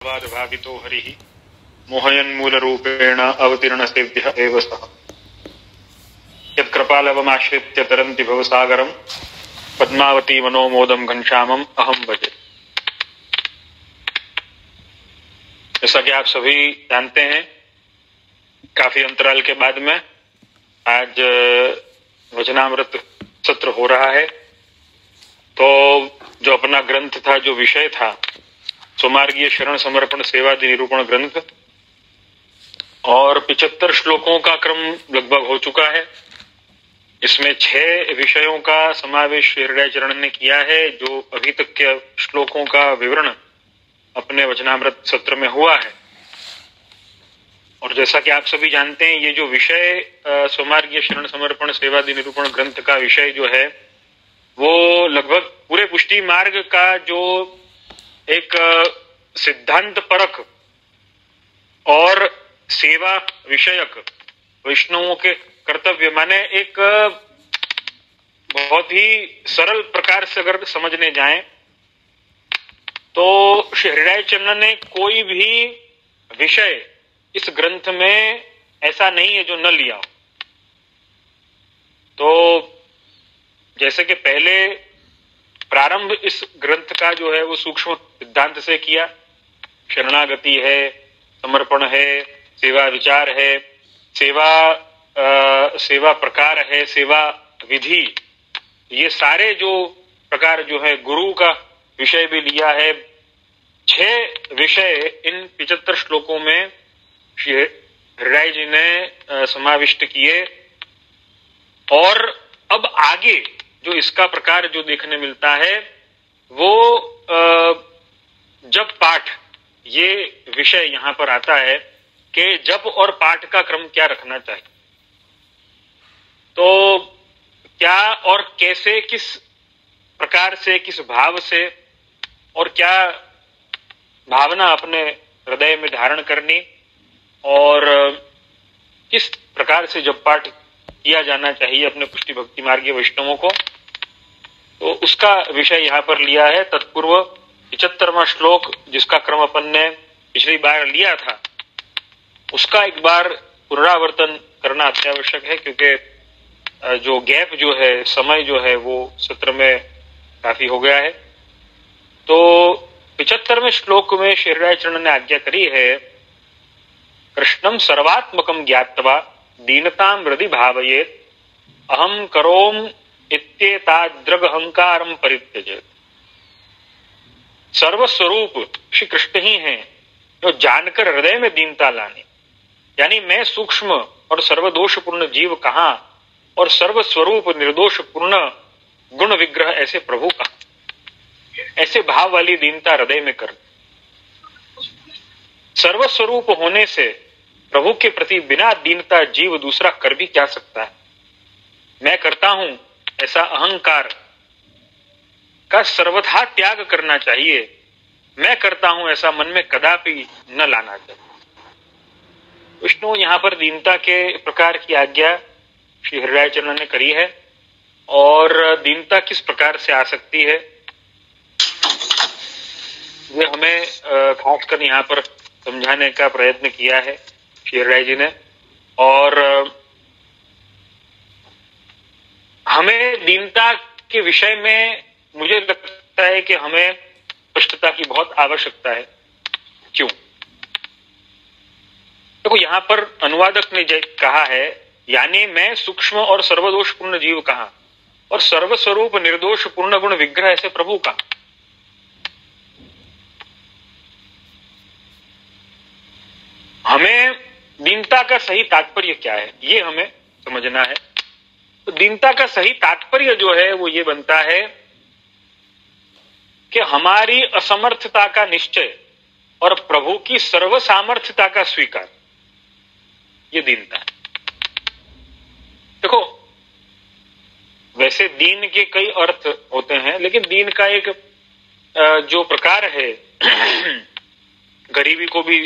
भावितो हरिः मोहयन्मूलरूपेण अवतीर्णसेव्यः एव सः यत्कृपालवमाश्रित्य तरन्ति भवसागरम् पद्मावती मनोमोदं घनश्यामम् अहं भजे। जैसा कि आप सभी जानते हैं, काफी अंतराल के बाद में आज वचनामृत सत्र हो रहा है। तो जो अपना ग्रंथ था, जो विषय था, स्वमार्गीय शरण समर्पण सेवादि निरूपण ग्रंथ, और 75 श्लोकों का क्रम लगभग हो चुका है। इसमें 6 विषयों का समावेश हृदय चरण ने किया है। जो अभी तक के श्लोकों का विवरण अपने वचनामृत सत्र में हुआ है। और जैसा कि आप सभी जानते हैं, ये जो विषय स्वमार्गीय शरण समर्पण सेवादि निरूपण ग्रंथ का विषय जो है, वो लगभग पूरे पुष्टि मार्ग का जो एक सिद्धांत परक और सेवा विषयक वैष्णवों के कर्तव्य, माने एक बहुत ही सरल प्रकार से अगर समझने जाएं तो श्री हृदय चरण ने कोई भी विषय इस ग्रंथ में ऐसा नहीं है जो न लिया हो। तो जैसे कि पहले प्रारंभ इस ग्रंथ का जो है वो सूक्ष्म सिद्धांत से किया, शरणागति है, समर्पण है, सेवा विचार है, सेवा प्रकार है, सेवा विधि, ये सारे जो प्रकार जो है, गुरु का विषय भी लिया है। 6 विषय इन 75 श्लोकों में श्री हृदय जी ने समाविष्ट किए। और अब आगे जो इसका प्रकार जो देखने मिलता है वो जप पाठ, ये विषय यहां पर आता है कि जप और पाठ का क्रम क्या रखना चाहिए। तो क्या और कैसे, किस प्रकार से, किस भाव से और क्या भावना अपने हृदय में धारण करनी और किस प्रकार से जप पाठ किया जाना चाहिए अपने पुष्टि भक्ति मार्गीय वैष्णवों को, तो उसका विषय यहां पर लिया है। तत्पूर्व 75वां श्लोक जिसका क्रम अपन ने पिछली बार लिया था, उसका एक बार पुनरावर्तन करना अत्यावश्यक है, क्योंकि जो गैप जो है, समय जो है, वो सत्र में काफी हो गया है। तो 75वें श्लोक में श्री हृदय चरण ने आज्ञा करी है, कृष्णम सर्वात्मकम ज्ञात्वा दीनताम हृदि भावयेत अहम करोम इत्येताद्रग अहंकारम परित्यजेत। सर्वस्वरूप श्री कृष्ण ही हैं जो जानकर हृदय में दीनता लाने, यानी मैं सूक्ष्म और सर्वदोषपूर्ण जीव कहां और सर्वस्वरूप निर्दोष पूर्ण गुण विग्रह ऐसे प्रभु का, ऐसे भाव वाली दीनता हृदय में कर। सर्वस्वरूप होने से प्रभु के प्रति बिना दीनता जीव दूसरा कर भी क्या सकता है। मैं करता हूं ऐसा अहंकार का सर्वथा त्याग करना चाहिए। मैं करता हूं ऐसा मन में कदापि न लाना चाहिए। विष्णु यहां पर दीनता के प्रकार की आज्ञा श्री हृदय चरण ने करी है। और दीनता किस प्रकार से आ सकती है, ये हमें खासकर यहां पर समझाने का प्रयत्न किया है श्री हृदय जी ने। और हमें दीनता के विषय में मुझे लगता है कि हमें स्पष्टता की बहुत आवश्यकता है। क्यों? देखो, यहां पर अनुवादक ने कहा है, यानी मैं सूक्ष्म और सर्वदोषपूर्ण जीव कहां और सर्वस्वरूप निर्दोष पूर्ण गुण विग्रह ऐसे प्रभु का। हमें दीनता का सही तात्पर्य क्या है, ये हमें समझना है। तो दीनता का सही तात्पर्य जो है वो ये बनता है कि हमारी असमर्थता का निश्चय और प्रभु की सर्वसामर्थ्यता का स्वीकार, ये दीनता है। देखो, वैसे दीन के कई अर्थ होते हैं, लेकिन दीन का एक जो प्रकार है, गरीबी को भी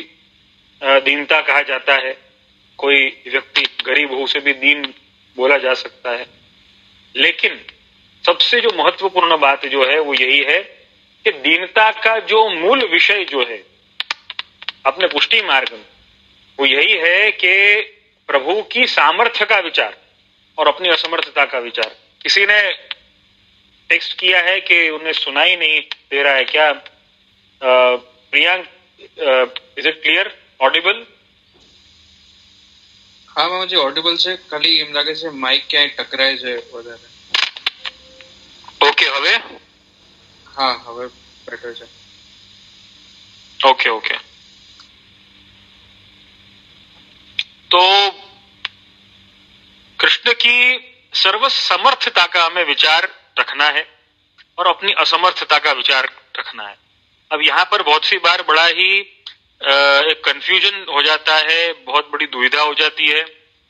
दीनता कहा जाता है। कोई व्यक्ति गरीब हो उसे भी दीन बोला जा सकता है। लेकिन सबसे जो महत्वपूर्ण बात जो है वो यही है कि दीनता का जो मूल विषय जो है अपने पुष्टि मार्ग में, वो यही है कि प्रभु की सामर्थ्य का विचार और अपनी असमर्थता का विचार। किसी ने टेक्स्ट किया है कि उन्हें सुनाई नहीं दे रहा है क्या? Priyank, is it clear, Audible? हाँ मुझे ऑडिबल છે, ખાલી એમ લાગે છે માઇક ક્યાંય ટકરાય છે વધારે. ઓકે, હવે? हाँ હવે બેટર છે. ओके ओके, तो कृष्ण की सर्वसमर्थता का हमें विचार रखना है और अपनी असमर्थता का विचार रखना है। अब यहाँ पर बहुत सी बार बड़ा ही एक कंफ्यूजन हो जाता है, बहुत बड़ी दुविधा हो जाती है।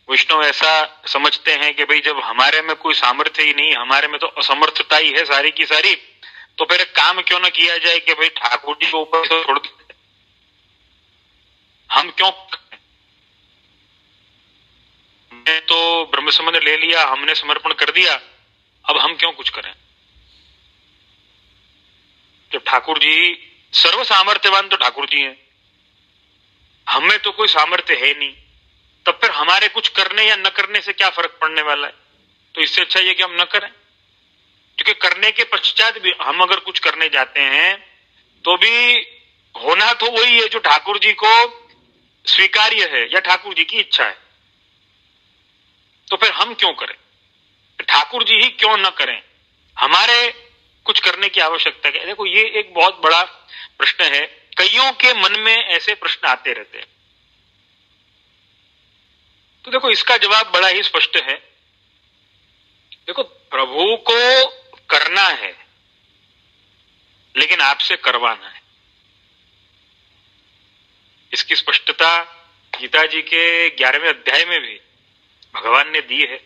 वैष्णव ऐसा समझते हैं कि भाई जब हमारे में कोई सामर्थ्य ही नहीं, हमारे में तो असमर्थता ही है सारी की सारी, तो फिर एक काम क्यों ना किया जाए कि भाई ठाकुर जी को ऊपर तो छोड़ देते, हम क्यों? हमने तो ब्रह्म संबंध ले लिया, हमने समर्पण कर दिया, अब हम क्यों कुछ करें? जब ठाकुर जी सर्व सामर्थ्यवान तो ठाकुर जी हैं, हमें तो कोई सामर्थ्य है नहीं, तब फिर हमारे कुछ करने या न करने से क्या फर्क पड़ने वाला है? तो इससे अच्छा ये कि हम न करें, क्योंकि करने के पश्चात भी हम अगर कुछ करने जाते हैं तो भी होना तो वही है जो ठाकुर जी को स्वीकार्य है या ठाकुर जी की इच्छा है। तो फिर हम क्यों करें? ठाकुर जी ही क्यों न करें? हमारे कुछ करने की आवश्यकता है? देखो ये एक बहुत बड़ा प्रश्न है, कईयों के मन में ऐसे प्रश्न आते रहते हैं। तो देखो इसका जवाब बड़ा ही स्पष्ट है। देखो प्रभु को करना है लेकिन आपसे करवाना है, इसकी स्पष्टता गीता जी के 11वें अध्याय में भी भगवान ने दी है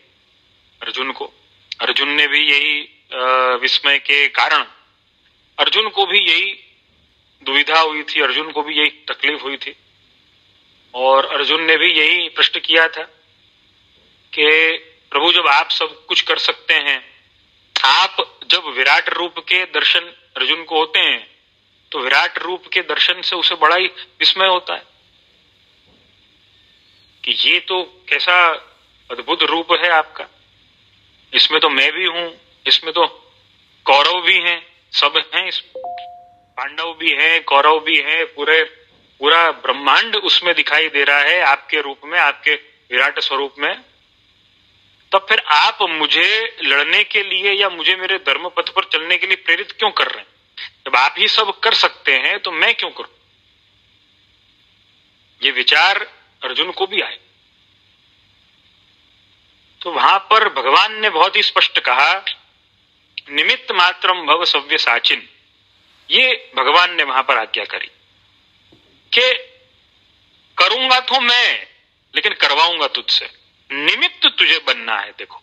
अर्जुन को। अर्जुन ने भी यही विस्मय के कारण, अर्जुन को भी यही दुविधा हुई थी, अर्जुन को भी यही तकलीफ हुई थी, और अर्जुन ने भी यही प्रश्न किया था कि प्रभु जब आप सब कुछ कर सकते हैं, आप जब विराट रूप के दर्शन अर्जुन को होते हैं तो विराट रूप के दर्शन से उसे बड़ा ही विस्मय होता है कि ये तो कैसा अद्भुत रूप है आपका, इसमें तो मैं भी हूं, इसमें तो कौरव भी हैं, सब हैं, इस पांडव भी हैं, कौरव भी हैं, पूरा ब्रह्मांड उसमें दिखाई दे रहा है आपके रूप में, आपके विराट स्वरूप में। तब फिर आप मुझे लड़ने के लिए या मुझे मेरे धर्म पथ पर चलने के लिए प्रेरित क्यों कर रहे हैं? जब आप ही सब कर सकते हैं तो मैं क्यों करूं? ये विचार अर्जुन को भी आए। तो वहां पर भगवान ने बहुत ही स्पष्ट कहा, निमित्त मात्रम भव सव्य साचिन। ये भगवान ने वहां पर आज्ञा करी कि करूंगा तो मैं, लेकिन करवाऊंगा तुझसे, निमित्त तुझे बनना है। देखो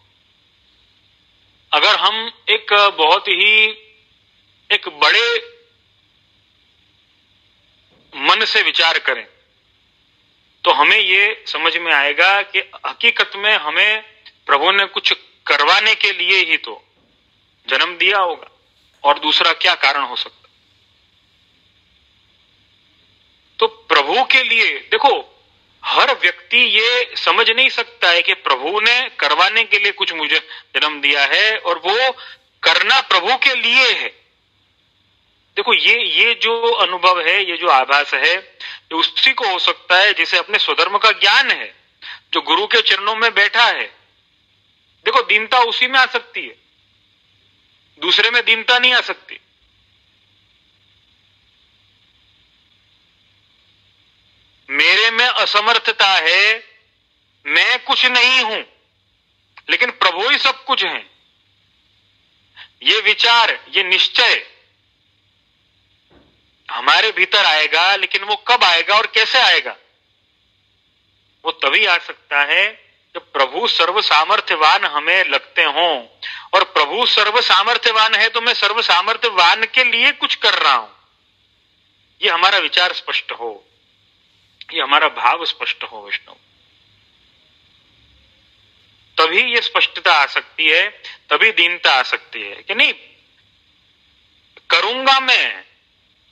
अगर हम एक बहुत ही एक बड़े मन से विचार करें तो हमें ये समझ में आएगा कि हकीकत में हमें प्रभु ने कुछ करवाने के लिए ही तो जन्म दिया होगा, और दूसरा क्या कारण हो सकता? तो प्रभु के लिए देखो, हर व्यक्ति ये समझ नहीं सकता है कि प्रभु ने करवाने के लिए कुछ मुझे जन्म दिया है और वो करना प्रभु के लिए है। देखो ये जो अनुभव है, ये जो आभास है, ये उसी को हो सकता है जिसे अपने स्वधर्म का ज्ञान है, जो गुरु के चरणों में बैठा है। देखो दीनता उसी में आ सकती है, दूसरे में दीनता नहीं आ सकती। मेरे में असमर्थता है, मैं कुछ नहीं हूं, लेकिन प्रभु ही सब कुछ है। ये विचार, ये निश्चय हमारे भीतर आएगा, लेकिन वो कब आएगा और कैसे आएगा? वो तभी आ सकता है जब प्रभु सर्व सामर्थ्यवान हमें लगते हों, और प्रभु सर्व सामर्थ्यवान है तो मैं सर्व सामर्थ्यवान के लिए कुछ कर रहा हूं। ये हमारा विचार स्पष्ट हो, ये हमारा भाव स्पष्ट हो वैष्णव, तभी ये स्पष्टता आ सकती है, तभी दीनता आ सकती है कि नहीं करूंगा मैं,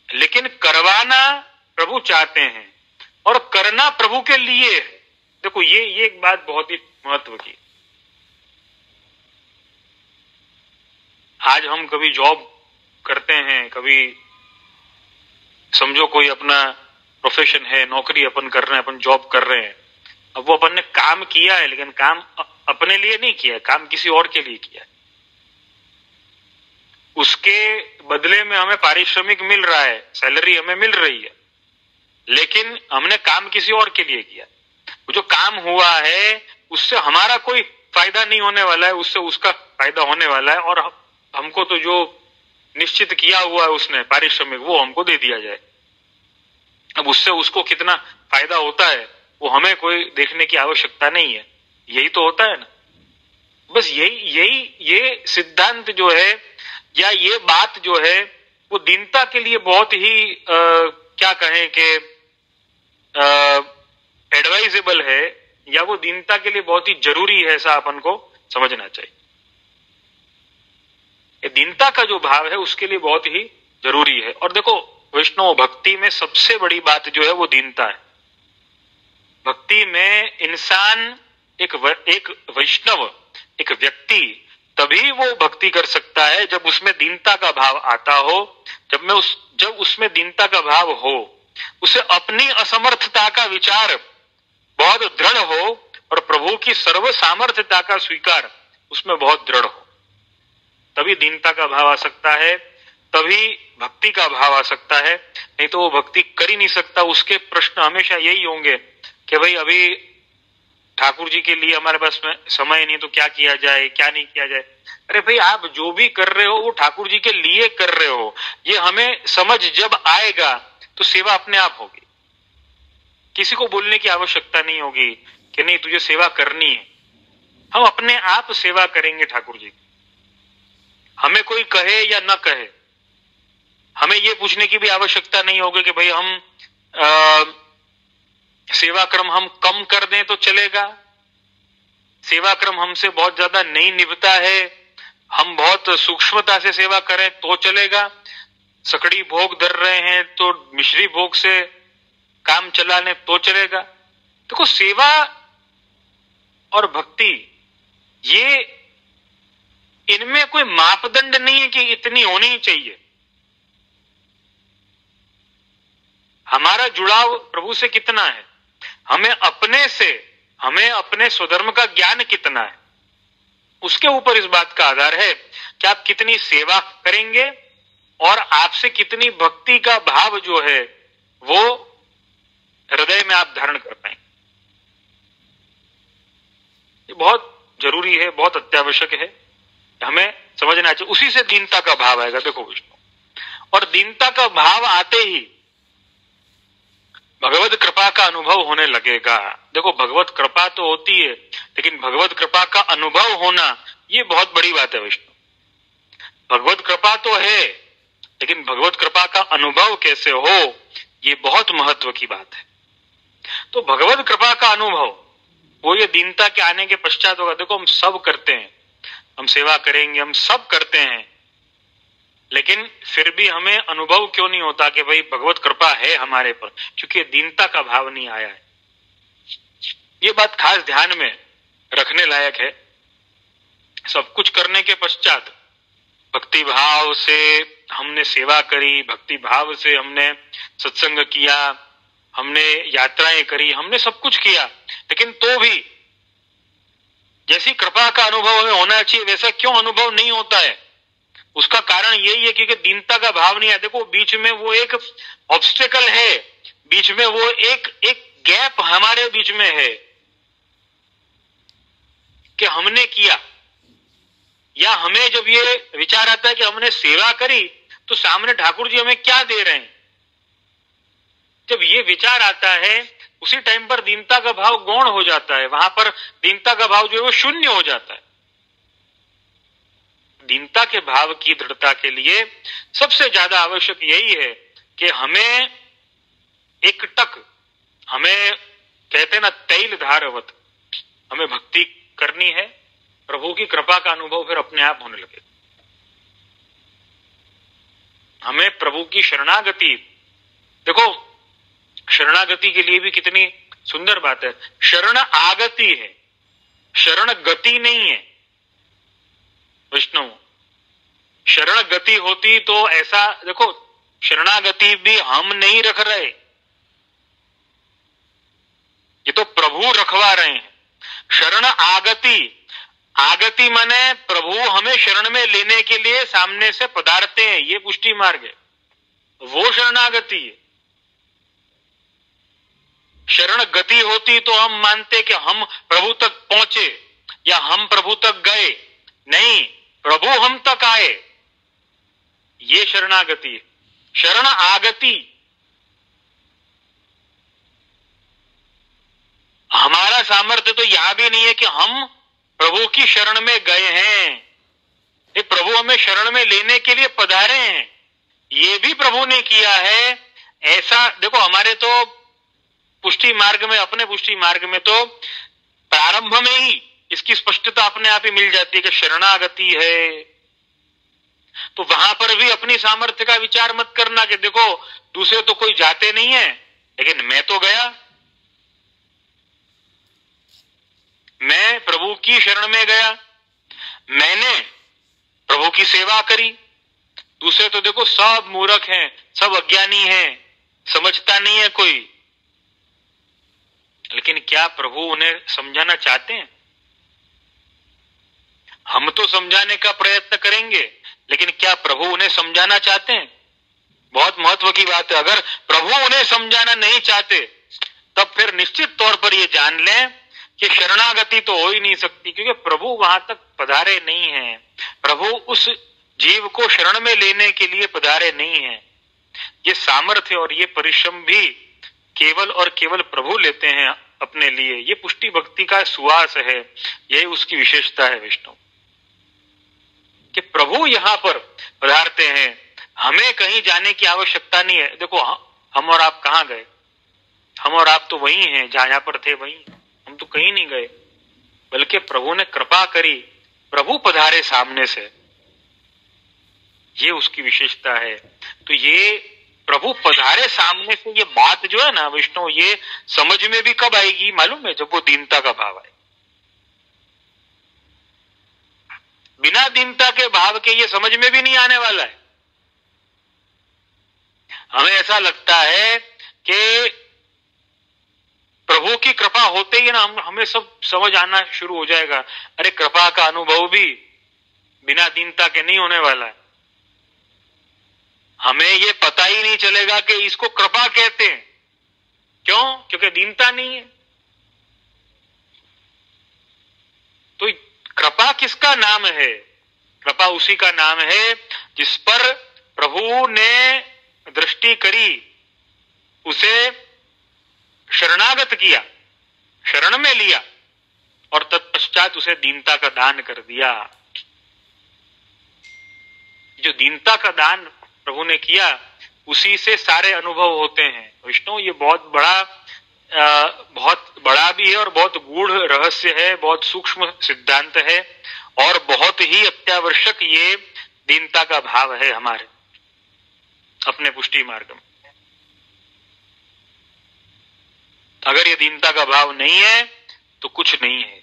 लेकिन करवाना प्रभु चाहते हैं। और करना प्रभु के लिए है। देखो ये एक बात बहुत ही महत्व की। आज हम कभी जॉब करते हैं, कभी समझो कोई अपना प्रोफेशन है, नौकरी अपन कर रहे हैं, अपन जॉब कर रहे हैं। अब वो अपन ने काम किया है, लेकिन काम अपने लिए नहीं किया, काम किसी और के लिए किया है। उसके बदले में हमें पारिश्रमिक मिल रहा है, सैलरी हमें मिल रही है, लेकिन हमने काम किसी और के लिए किया। वो जो काम हुआ है उससे हमारा कोई फायदा नहीं होने वाला है, उससे उसका फायदा होने वाला है, और हमको तो जो निश्चित किया हुआ है उसने पारिश्रमिक, वो हमको दे दिया जाए। अब उससे उसको कितना फायदा होता है वो हमें कोई देखने की आवश्यकता नहीं है। यही तो होता है ना। बस ये सिद्धांत जो है, या ये बात जो है, वो दीनता के लिए बहुत ही क्या कहें कि एडवाइजेबल है, या वो दीनता के लिए बहुत ही जरूरी है, ऐसा अपन को समझना चाहिए। दीनता का जो भाव है उसके लिए बहुत ही जरूरी है। और देखो वैष्णव भक्ति में सबसे बड़ी बात जो है वो दीनता है। भक्ति में इंसान एक वैष्णव, एक व्यक्ति तभी वो भक्ति कर सकता है जब उसमें दीनता का भाव आता हो। जब उसमें दीनता का भाव हो, उसे अपनी असमर्थता का विचार बहुत दृढ़ हो, और प्रभु की सर्व सामर्थ्यता का स्वीकार उसमें बहुत दृढ़ हो, तभी दीनता का भाव आ सकता है, तभी भक्ति का भाव आ सकता है। नहीं तो वो भक्ति कर ही नहीं सकता। उसके प्रश्न हमेशा यही होंगे कि भाई अभी ठाकुर जी के लिए हमारे पास में समय नहीं, तो क्या किया जाए, क्या नहीं किया जाए। अरे भाई आप जो भी कर रहे हो वो ठाकुर जी के लिए कर रहे हो, ये हमें समझ जब आएगा तो सेवा अपने आप होगी। किसी को बोलने की आवश्यकता नहीं होगी कि नहीं तुझे सेवा करनी है। हम अपने आप सेवा करेंगे ठाकुर जी। हमें कोई कहे या न कहे, हमें ये पूछने की भी आवश्यकता नहीं होगी कि भाई हम सेवा क्रम हम कम कर दें तो चलेगा, सेवा क्रम हमसे बहुत ज्यादा नहीं निभता है, हम बहुत सूक्ष्मता से सेवा करें तो चलेगा, सकड़ी भोग धर रहे हैं तो मिश्री भोग से काम चला लें तो चलेगा। देखो सेवा और भक्ति ये इनमें कोई मापदंड नहीं है कि इतनी होनी ही चाहिए। हमारा जुड़ाव प्रभु से कितना है, हमें अपने स्वधर्म का ज्ञान कितना है, उसके ऊपर इस बात का आधार है कि आप कितनी सेवा करेंगे और आपसे कितनी भक्ति का भाव जो है वो हृदय में आप धारण कर पाएंगे। ये बहुत जरूरी है, बहुत अत्यावश्यक है, हमें समझना चाहिए। उसी से दीनता का भाव आएगा। देखो विष्णु, और दीनता का भाव आते ही भगवत कृपा का अनुभव होने लगेगा। देखो भगवत कृपा तो होती है, लेकिन भगवत कृपा का अनुभव होना ये बहुत बड़ी बात है विष्णु। भगवत कृपा तो है, लेकिन भगवत कृपा का अनुभव कैसे हो ये बहुत महत्व की बात है। तो भगवत कृपा का अनुभव वो ये दीनता के आने के पश्चात होगा। देखो हम सब करते हैं, हम सेवा करेंगे, हम सब करते हैं, लेकिन फिर भी हमें अनुभव क्यों नहीं होता कि भाई भगवत कृपा है हमारे पर, क्योंकि दीनता का भाव नहीं आया है। ये बात खास ध्यान में रखने लायक है। सब कुछ करने के पश्चात भक्ति भाव से हमने सेवा करी, भक्ति भाव से हमने सत्संग किया, हमने यात्राएं करी, हमने सब कुछ किया, लेकिन तो भी जैसी कृपा का अनुभव हमें होना चाहिए वैसा क्यों अनुभव नहीं होता है? उसका कारण यही है क्योंकि दीनता का भाव नहीं है। देखो बीच में वो एक ऑब्स्टेकल है, बीच में वो एक गैप हमारे बीच में है कि हमने किया, या हमें जब ये विचार आता है कि हमने सेवा करी तो सामने ठाकुर जी हमें क्या दे रहे हैं, जब ये विचार आता है उसी टाइम पर दीनता का भाव गौण हो जाता है। वहां पर दीनता का भाव जो है वो शून्य हो जाता है। दीनता के भाव की दृढ़ता के लिए सबसे ज्यादा आवश्यक यही है कि हमें एकटक, हमें कहते हैं ना तैल धारवत, हमें भक्ति करनी है। प्रभु की कृपा का अनुभव फिर अपने आप होने लगे। हमें प्रभु की शरणागति, देखो शरणागति के लिए भी कितनी सुंदर बात है। शरण आगति है, शरण गति नहीं है। विष्णु शरण गति होती तो ऐसा देखो, शरणागति भी हम नहीं रख रहे, ये तो प्रभु रखवा रहे हैं। शरण आगति, आगति माने प्रभु हमें शरण में लेने के लिए सामने से पधारते हैं, ये पुष्टि मार्ग है, वो शरणागति है। शरण गति होती तो हम मानते कि हम प्रभु तक पहुंचे या हम प्रभु तक गए, नहीं, प्रभु हम तक आए, ये शरणागति है। शरण आगति, हमारा सामर्थ्य तो यहां भी नहीं है कि हम प्रभु की शरण में गए हैं, ये प्रभु हमें शरण में लेने के लिए पधारे हैं, ये भी प्रभु ने किया है। ऐसा देखो, हमारे तो पुष्टि मार्ग में, अपने पुष्टि मार्ग में तो प्रारंभ में ही इसकी स्पष्टता अपने आप ही मिल जाती है कि शरणागति है। तो वहां पर भी अपनी सामर्थ्य का विचार मत करना कि देखो दूसरे तो कोई जाते नहीं है लेकिन मैं तो गया, मैं प्रभु की शरण में गया, मैंने प्रभु की सेवा करी। दूसरे तो देखो सब मूर्ख हैं, सब अज्ञानी हैं, समझता नहीं है कोई। लेकिन क्या प्रभु उन्हें समझाना चाहते हैं? हम तो समझाने का प्रयत्न करेंगे, लेकिन क्या प्रभु उन्हें समझाना चाहते हैं? बहुत महत्व की बात है। अगर प्रभु उन्हें समझाना नहीं चाहते तब फिर निश्चित तौर पर यह जान लें कि शरणागति तो हो ही नहीं सकती, क्योंकि प्रभु वहां तक पधारे नहीं हैं। प्रभु उस जीव को शरण में लेने के लिए पधारे नहीं हैं। ये सामर्थ्य और ये परिश्रम भी केवल और केवल प्रभु लेते हैं अपने लिए। ये पुष्टि भक्ति का सुवास है, यही उसकी विशेषता है विष्णु, कि प्रभु यहां पर पधारते हैं, हमें कहीं जाने की आवश्यकता नहीं है। देखो हम और आप कहां गए? हम और आप तो वही हैं जहां पर थे, वही, हम तो कहीं नहीं गए, बल्कि प्रभु ने कृपा करी, प्रभु पधारे सामने से, ये उसकी विशेषता है। तो ये प्रभु पधारे सामने से ये बात जो है ना विष्णु, ये समझ में भी कब आएगी मालूम है? जब वो दीनता का भाव आए। बिना दीनता के भाव के ये समझ में भी नहीं आने वाला है। हमें ऐसा लगता है कि प्रभु की कृपा होते ही ना हमें सब समझ आना शुरू हो जाएगा। अरे कृपा का अनुभव भी बिना दीनता के नहीं होने वाला है। हमें ये पता ही नहीं चलेगा कि इसको कृपा कहते हैं। क्यों? क्योंकि दीनता नहीं है। तो कृपा किसका नाम है? कृपा उसी का नाम है जिस पर प्रभु ने दृष्टि करी, उसे शरणागत किया, शरण में लिया और तत्पश्चात उसे दीनता का दान कर दिया। जो दीनता का दान प्रभु ने किया, उसी से सारे अनुभव होते हैं विष्णु। ये बहुत बड़ा भी है और बहुत गूढ़ रहस्य है, बहुत सूक्ष्म सिद्धांत है और बहुत ही अत्यावश्यक ये दीनता का भाव है हमारे अपने पुष्टि मार्ग में। अगर ये दीनता का भाव नहीं है तो कुछ नहीं है।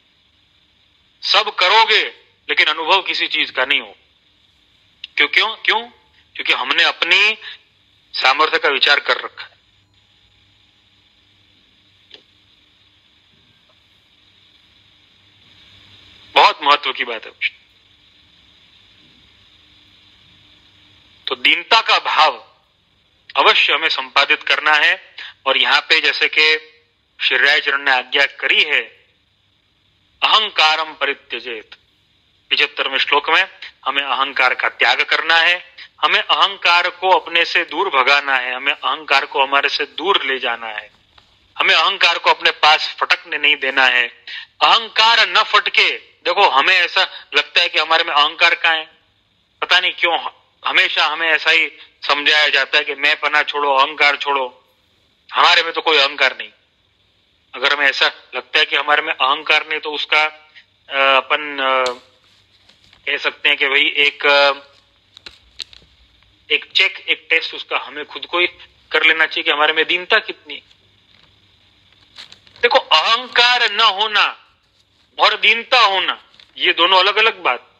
सब करोगे लेकिन अनुभव किसी चीज का नहीं हो। क्यों? क्योंकि हमने अपनी सामर्थ्य का विचार कर रखा है। बहुत महत्व की बात है। तो दीनता का भाव अवश्य हमें संपादित करना है। और यहां पे जैसे कि श्री राय चरण ने आज्ञा करी है, अहंकारम परित्यजेत, 75वें श्लोक में हमें अहंकार का त्याग करना है। हमें अहंकार को अपने से दूर भगाना है, हमें अहंकार को हमारे से दूर ले जाना है, हमें अहंकार को अपने पास फटकने नहीं देना है। अहंकार न फटके। देखो हमें ऐसा लगता है कि हमारे में अहंकार कहाँ है, पता नहीं क्यों हमेशा हमें ऐसा ही समझाया जाता है कि मैं पना छोड़ो, अहंकार छोड़ो। हमारे में तो कोई अहंकार नहीं। अगर हमें ऐसा लगता है कि हमारे में अहंकार नहीं तो उसका अपन कह सकते हैं कि भाई एक चेक, एक टेस्ट उसका हमें खुद को ही कर लेना चाहिए कि हमारे में दीनता कितनी। अहंकार न होना और दीनता होना, ये दोनों अलग अलग बात।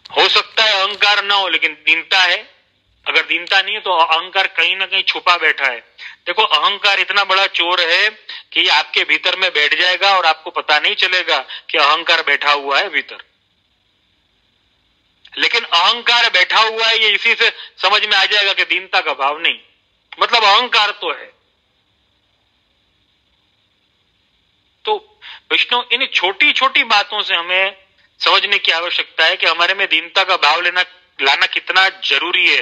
हो सकता है अहंकार न हो लेकिन दीनता है, अगर दीनता नहीं है तो अहंकार कहीं ना कहीं छुपा बैठा है। देखो अहंकार इतना बड़ा चोर है कि ये आपके भीतर में बैठ जाएगा और आपको पता नहीं चलेगा कि अहंकार बैठा हुआ है भीतर। लेकिन अहंकार बैठा हुआ है ये इसी से समझ में आ जाएगा कि दीनता का भाव नहीं, मतलब अहंकार तो है। तो विष्णु इन छोटी छोटी बातों से हमें समझने की आवश्यकता है कि हमारे में दीनता का भाव लाना कितना जरूरी है।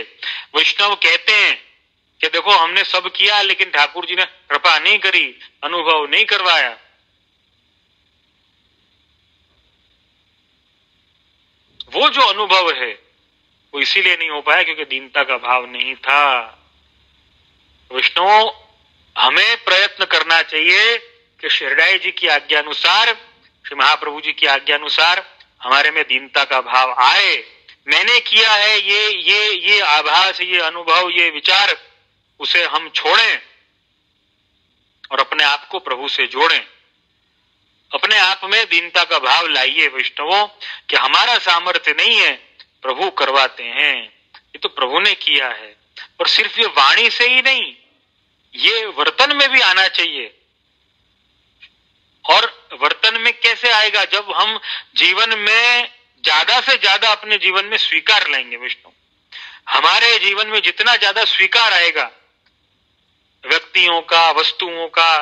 वैष्णव कहते हैं कि देखो हमने सब किया लेकिन ठाकुर जी ने कृपा नहीं करी, अनुभव नहीं करवाया। वो जो अनुभव है वो इसीलिए नहीं हो पाया क्योंकि दीनता का भाव नहीं था। विष्णु हमें प्रयत्न करना चाहिए कि श्रीहरि जी की आज्ञा अनुसार, श्री महाप्रभु जी की आज्ञा अनुसार हमारे में दीनता का भाव आए। मैंने किया है ये आभास, ये अनुभव, ये विचार, उसे हम छोड़ें और अपने आप को प्रभु से जोड़ें। अपने आप में दीनता का भाव लाइए वैष्णवों कि हमारा सामर्थ्य नहीं है, प्रभु करवाते हैं, ये तो प्रभु ने किया है। और सिर्फ ये वाणी से ही नहीं, ये वर्तन में भी आना चाहिए। और वर्तन में कैसे आएगा? जब हम जीवन में ज्यादा से ज्यादा अपने जीवन में स्वीकार लाएंगे विष्णु। हमारे जीवन में जितना ज्यादा स्वीकार आएगा व्यक्तियों का, वस्तुओं का,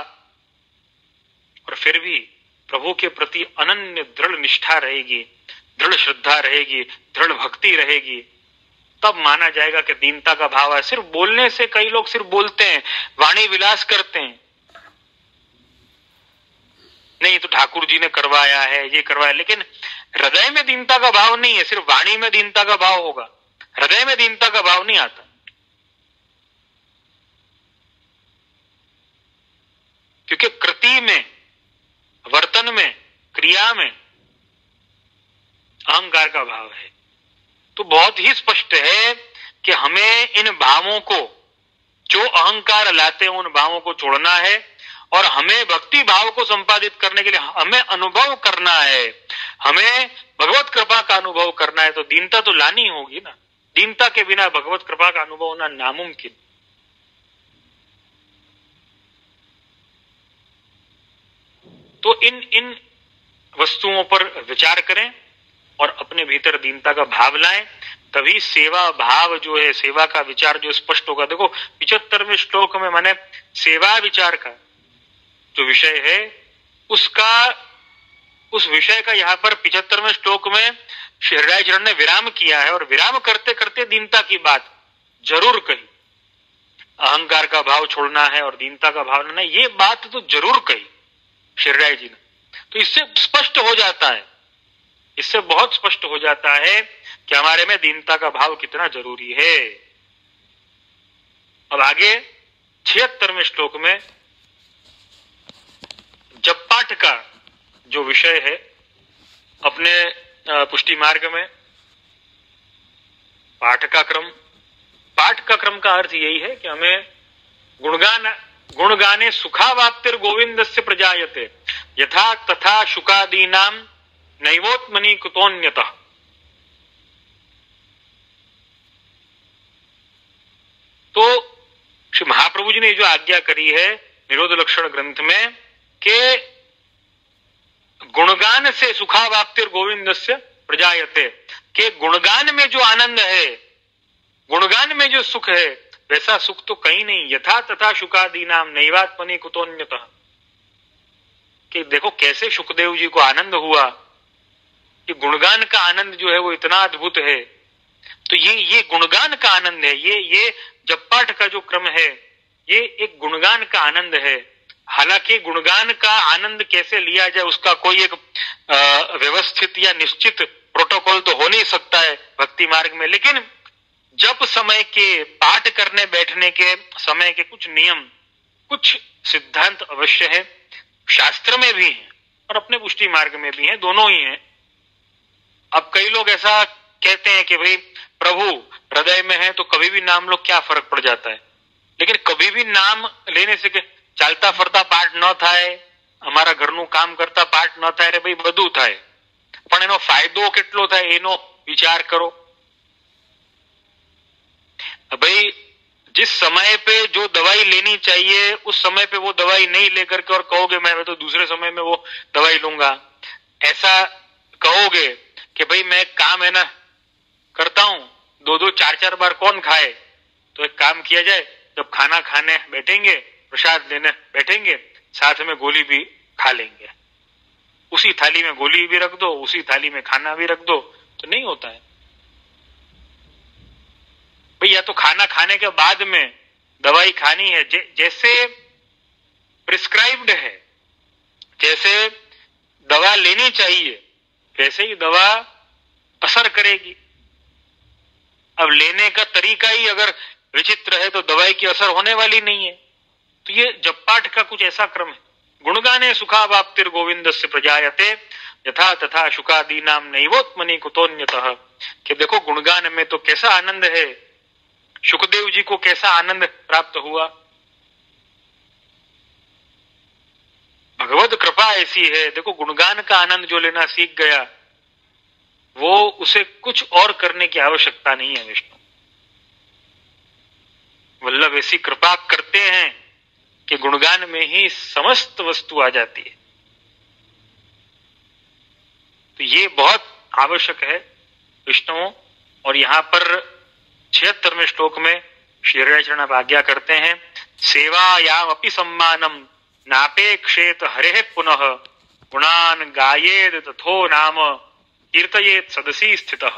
और फिर भी प्रभु के प्रति अनन्य दृढ़ निष्ठा रहेगी, दृढ़ श्रद्धा रहेगी, दृढ़ भक्ति रहेगी, तब माना जाएगा कि दीनता का भाव है। सिर्फ बोलने से, कई लोग सिर्फ बोलते हैं, वाणी विलास करते हैं, नहीं तो ठाकुर जी ने करवाया है, ये करवाया, लेकिन हृदय में दीनता का भाव नहीं है। सिर्फ वाणी में दीनता का भाव होगा, हृदय में दीनता का भाव नहीं आता। क्योंकि कृति में, वर्तन में, क्रिया में अहंकार का भाव है। तो बहुत ही स्पष्ट है कि हमें इन भावों को, जो अहंकार लाते हैं उन भावों को छोड़ना है और हमें भक्ति भाव को संपादित करने के लिए हमें अनुभव करना है, हमें भगवत कृपा का अनुभव करना है। तो दीनता तो लानी होगी ना, दीनता के बिना भगवत कृपा का अनुभव होना नामुमकिन। तो इन वस्तुओं पर विचार करें और अपने भीतर दीनता का भाव लाएं, तभी सेवा भाव जो है, सेवा का विचार जो स्पष्ट होगा। देखो 75वें श्लोक में मैंने सेवा विचार का जो विषय है उस विषय का यहाँ पर 75वें श्लोक में श्री हरिराय चरण ने विराम किया है, और विराम करते करते दीनता की बात जरूर कही। अहंकार का भाव छोड़ना है और दीनता का भाव लेना, ये बात तो जरूर कही श्री हरिराय जी ने। तो इससे स्पष्ट हो जाता है, इससे बहुत स्पष्ट हो जाता है कि हमारे में दीनता का भाव कितना जरूरी है। अब आगे 76वें श्लोक में जप पाठ का जो विषय है अपने पुष्टि मार्ग में, पाठ का क्रम का अर्थ यही है कि हमें गुणगाने सुखावाप्तिर गोविंदस्य प्रजायते यथा तथा शुकादीनाम नैवोत्मनि कुतोन्यतः। तो श्री महाप्रभु जी ने जो आज्ञा करी है निरोध लक्षण ग्रंथ में कि गुणगान से सुखावाप्तिर गोविंदस्य प्रजायते, के गुणगान में जो आनंद है, गुणगान में जो सुख है, वैसा सुख तो कहीं नहीं। यथा तथा शुकादीनाम नैवात्मनि कुतोन्यतः, कि देखो कैसे शुकदेव जी को आनंद हुआ कि गुणगान का आनंद जो है वो इतना अद्भुत है। तो ये गुणगान का आनंद है, ये जप पाठ का जो क्रम है ये एक गुणगान का आनंद है। हालांकि गुणगान का आनंद कैसे लिया जाए उसका कोई एक व्यवस्थित या निश्चित प्रोटोकॉल तो हो नहीं सकता है भक्ति मार्ग में, लेकिन जप समय के, पाठ करने बैठने के समय के कुछ नियम, कुछ सिद्धांत अवश्य है, शास्त्र में भी है और अपने पुष्टि मार्ग में भी है, दोनों ही हैं। अब कई लोग ऐसा कहते हैं कि भाई प्रभु हृदय में है तो कभी भी नाम लो, क्या फर्क पड़ जाता है। लेकिन कभी भी नाम लेने से चालता फरता पाठ न थाय, અમારા ઘરનું કામ કરતા પાઠ ન થાય રે ભાઈ, બધું થાય, પણ એનો ફાયદો કેટલો થાય એનો विचार करो। भाई जिस समय पे जो दवाई लेनी चाहिए उस समय पे वो दवाई नहीं लेकर के और कहोगे मैं तो दूसरे समय में वो दवाई लूंगा, ऐसा कहोगे कि भाई मैं काम है ना करता हूं, 2-2 4-4 बार कौन खाए, तो एक काम किया जाए, जब खाना खाने बैठेंगे, प्रसाद लेने बैठेंगे, साथ में गोली भी खा लेंगे, उसी थाली में गोली भी रख दो, उसी थाली में खाना भी रख दो, तो नहीं होता है भाई। या तो खाना खाने के बाद में दवाई खानी है, जैसे प्रिस्क्राइब्ड है, जैसे दवा लेनी चाहिए वैसे ही दवा असर करेगी। अब लेने का तरीका ही अगर विचित्र है तो दवाई की असर होने वाली नहीं है। तो ये जप पाठ का कुछ ऐसा क्रम है। गुणगाने सुखावाप्तिर गोविंदस्य प्रजायते यथा तथा शुकादीनाम नैवोत्मनि कुतोन्यतः, कि देखो गुणगान में तो कैसा आनंद है, शुकदेव जी को कैसा आनंद प्राप्त हुआ। भगवत कृपा ऐसी है, देखो गुणगान का आनंद जो लेना सीख गया वो उसे कुछ और करने की आवश्यकता नहीं है। विष्णु वल्लभ ऐसी कृपा करते हैं कि गुणगान में ही समस्त वस्तु आ जाती है। तो ये बहुत आवश्यक है विष्णु। और यहां पर 76वें श्लोक में श्री हरिचरण आज्ञा करते हैं, सेवायाम अपि सम्मानम नापेक्षेत हरेः पुनः गुणान गायेद तथो नाम कीर्तयेत सदसी स्थितः।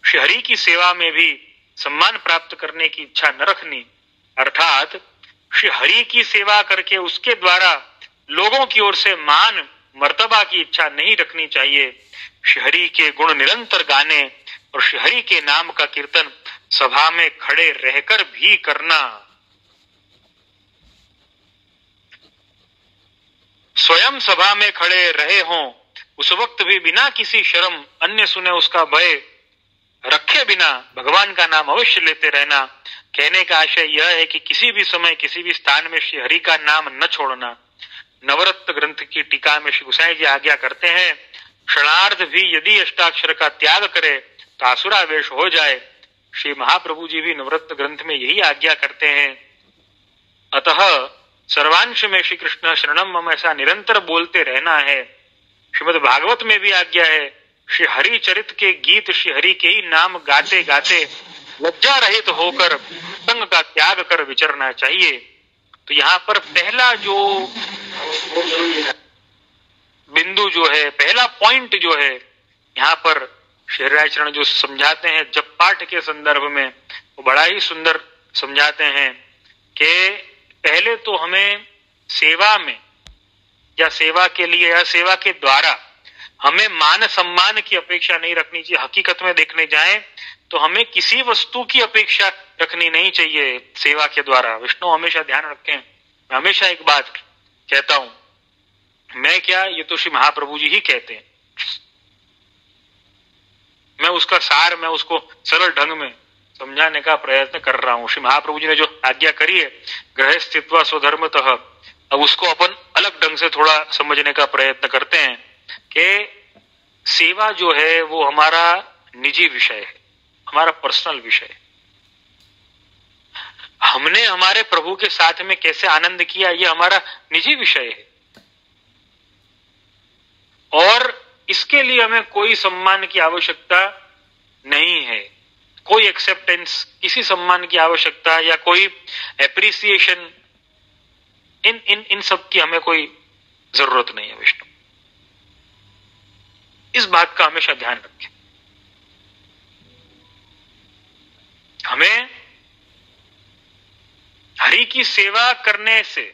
श्री हरि की सेवा में भी सम्मान प्राप्त करने की इच्छा न रखनी, अर्थात श्री हरि की सेवा करके उसके द्वारा लोगों की ओर से मान मर्तबा की इच्छा नहीं रखनी चाहिए। श्री हरि के गुण निरंतर गाने और श्री हरि के नाम का कीर्तन सभा में खड़े रहकर भी करना। स्वयं सभा में खड़े रहे हों उस वक्त भी बिना किसी शर्म, अन्य सुने उसका भय रखे बिना भगवान का नाम अवश्य लेते रहना। कहने का आशय यह है कि किसी भी समय किसी भी स्थान में श्री हरि का नाम न छोड़ना। नवरत्न ग्रंथ की टीका में श्री गोसाई जी आज्ञा करते हैं, क्षणार्ध भी यदि अष्टाक्षर का त्याग करे तो आसुरावेश हो जाए। श्री महाप्रभु जी भी नवरत्न ग्रंथ में यही आज्ञा करते हैं। अतः सर्वांश में श्री कृष्ण शरणम मम ऐसा निरंतर बोलते रहना है। श्रीमद् भागवत में भी आज्ञा है, श्री हरि चरित के गीत श्री हरि के ही नाम गाते गाते लज्जा रहित होकर संग का त्याग कर विचरना चाहिए। तो यहाँ पर पहला जो बिंदु जो है, पहला पॉइंट जो है, यहाँ पर श्री हरिचरण जो समझाते हैं जप पाठ के संदर्भ में, वो बड़ा ही सुंदर समझाते हैं कि पहले तो हमें सेवा में या सेवा के लिए या सेवा के द्वारा हमें मान सम्मान की अपेक्षा नहीं रखनी चाहिए। हकीकत में देखने जाएं तो हमें किसी वस्तु की अपेक्षा रखनी नहीं चाहिए सेवा के द्वारा। विष्णु हमेशा ध्यान रखें, मैं हमेशा एक बात कहता हूं, मैं क्या, ये तो श्री महाप्रभु जी ही कहते हैं, मैं उसका सार, मैं उसको सरल ढंग में समझाने का प्रयत्न कर रहा हूं। श्री महाप्रभु जी ने जो आज्ञा करी है ग्रह स्थित्वा स्वधर्मतः, अब उसको अपन अलग ढंग से थोड़ा समझने का प्रयत्न करते हैं कि सेवा जो है वो हमारा निजी विषय है, हमारा पर्सनल विषय है। हमने हमारे प्रभु के साथ में कैसे आनंद किया ये हमारा निजी विषय है, और इसके लिए हमें कोई सम्मान की आवश्यकता नहीं है, कोई एक्सेप्टेंस, किसी सम्मान की आवश्यकता या कोई एप्रिसिएशन, इन सब की हमें कोई जरूरत नहीं है। विष्णु इस बात का हमेशा ध्यान रखें। हमें हरि की सेवा करने से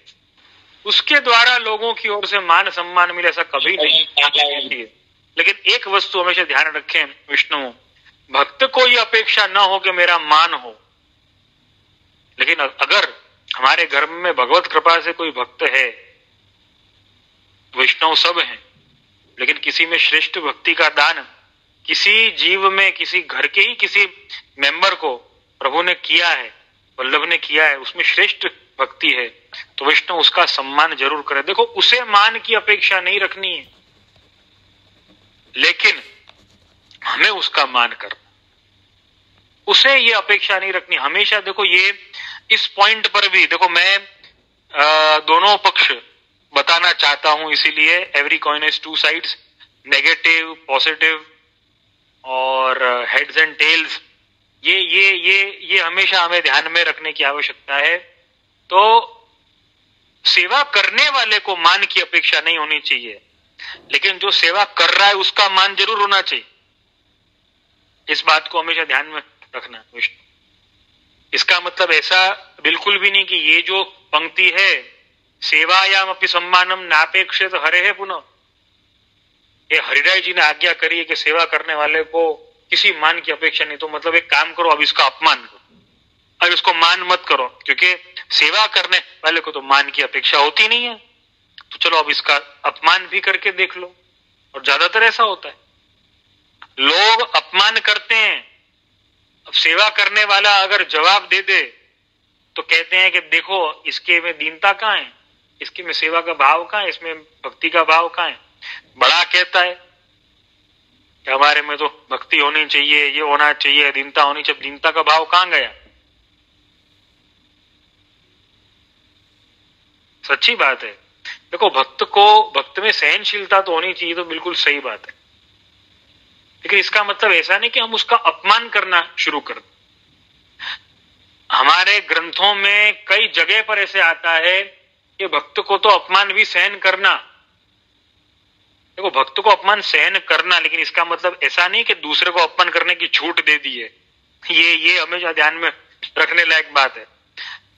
उसके द्वारा लोगों की ओर से मान सम्मान मिले ऐसा कभी नहीं। लेकिन एक वस्तु हमेशा ध्यान रखें विष्णु, भक्त को यह अपेक्षा न हो कि मेरा मान हो, लेकिन अगर हमारे घर में भगवत कृपा से कोई भक्त है, वैष्णव सब हैं, लेकिन किसी में श्रेष्ठ भक्ति का दान किसी जीव में, किसी घर के ही किसी मेंबर को प्रभु ने किया है, वल्लभ ने किया है, उसमें श्रेष्ठ भक्ति है, तो वैष्णव उसका सम्मान जरूर करे। देखो, उसे मान की अपेक्षा नहीं रखनी है, लेकिन हमें उसका मान करना, उसे ये अपेक्षा नहीं रखनी हमेशा। देखो, ये इस पॉइंट पर भी देखो, मैं दोनों पक्ष बताना चाहता हूं, इसीलिए every coin has two sides, negative, positive और हेड्स एंड टेल्स, ये हमेशा हमें ध्यान में रखने की आवश्यकता है। तो सेवा करने वाले को मान की अपेक्षा नहीं होनी चाहिए, लेकिन जो सेवा कर रहा है उसका मान जरूर होना चाहिए। इस बात को हमेशा ध्यान में रखना विष्णु। इसका मतलब ऐसा बिल्कुल भी नहीं कि ये जो पंक्ति है, सेवायाम अपि सम्मानम नापेक्षित हरे है पुनः, ये हरिराय जी ने आज्ञा करी है कि सेवा करने वाले को किसी मान की अपेक्षा नहीं। तो मतलब एक काम करो, अब इसका अपमान करो, अब इसको मान मत करो, क्योंकि सेवा करने वाले को तो मान की अपेक्षा होती नहीं है। तो चलो अब इसका अपमान भी करके देख लो। और ज्यादातर ऐसा होता है, लोग अपमान करते हैं, अब सेवा करने वाला अगर जवाब दे दे तो कहते हैं कि देखो इसके में दीनता कहाँ है, इसके में सेवा का भाव कहाँ है, इसमें भक्ति का भाव कहाँ है। बड़ा कहता है कि हमारे में तो भक्ति होनी चाहिए, ये होना चाहिए, दीनता होनी चाहिए, दीनता का भाव कहाँ गया। सच्ची बात है। देखो, भक्त में सहनशीलता तो होनी चाहिए, तो बिल्कुल सही बात है, लेकिन इसका मतलब ऐसा नहीं कि हम उसका अपमान करना शुरू कर दें। हमारे ग्रंथों में कई जगह पर ऐसे आता है कि भक्त को तो अपमान भी सहन करना। देखो, भक्त को अपमान सहन करना, लेकिन इसका मतलब ऐसा नहीं कि दूसरे को अपमान करने की छूट दे दी है। ये हमेशा ध्यान में रखने लायक बात है।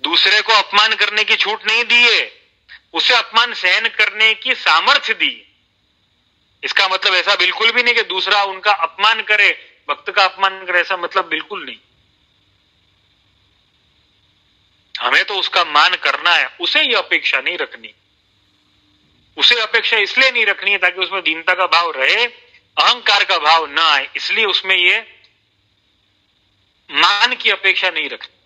दूसरे को अपमान करने की छूट नहीं दी है, उसे अपमान सहन करने की सामर्थ्य दी। इसका मतलब ऐसा बिल्कुल भी नहीं कि दूसरा उनका अपमान करे, भक्त का अपमान करे, ऐसा मतलब बिल्कुल नहीं। हमें तो उसका मान करना है, उसे ये अपेक्षा नहीं रखनी। उसे अपेक्षा इसलिए नहीं रखनी है ताकि उसमें दीनता का भाव रहे, अहंकार का भाव ना आए, इसलिए उसमें ये मान की अपेक्षा नहीं रखनी।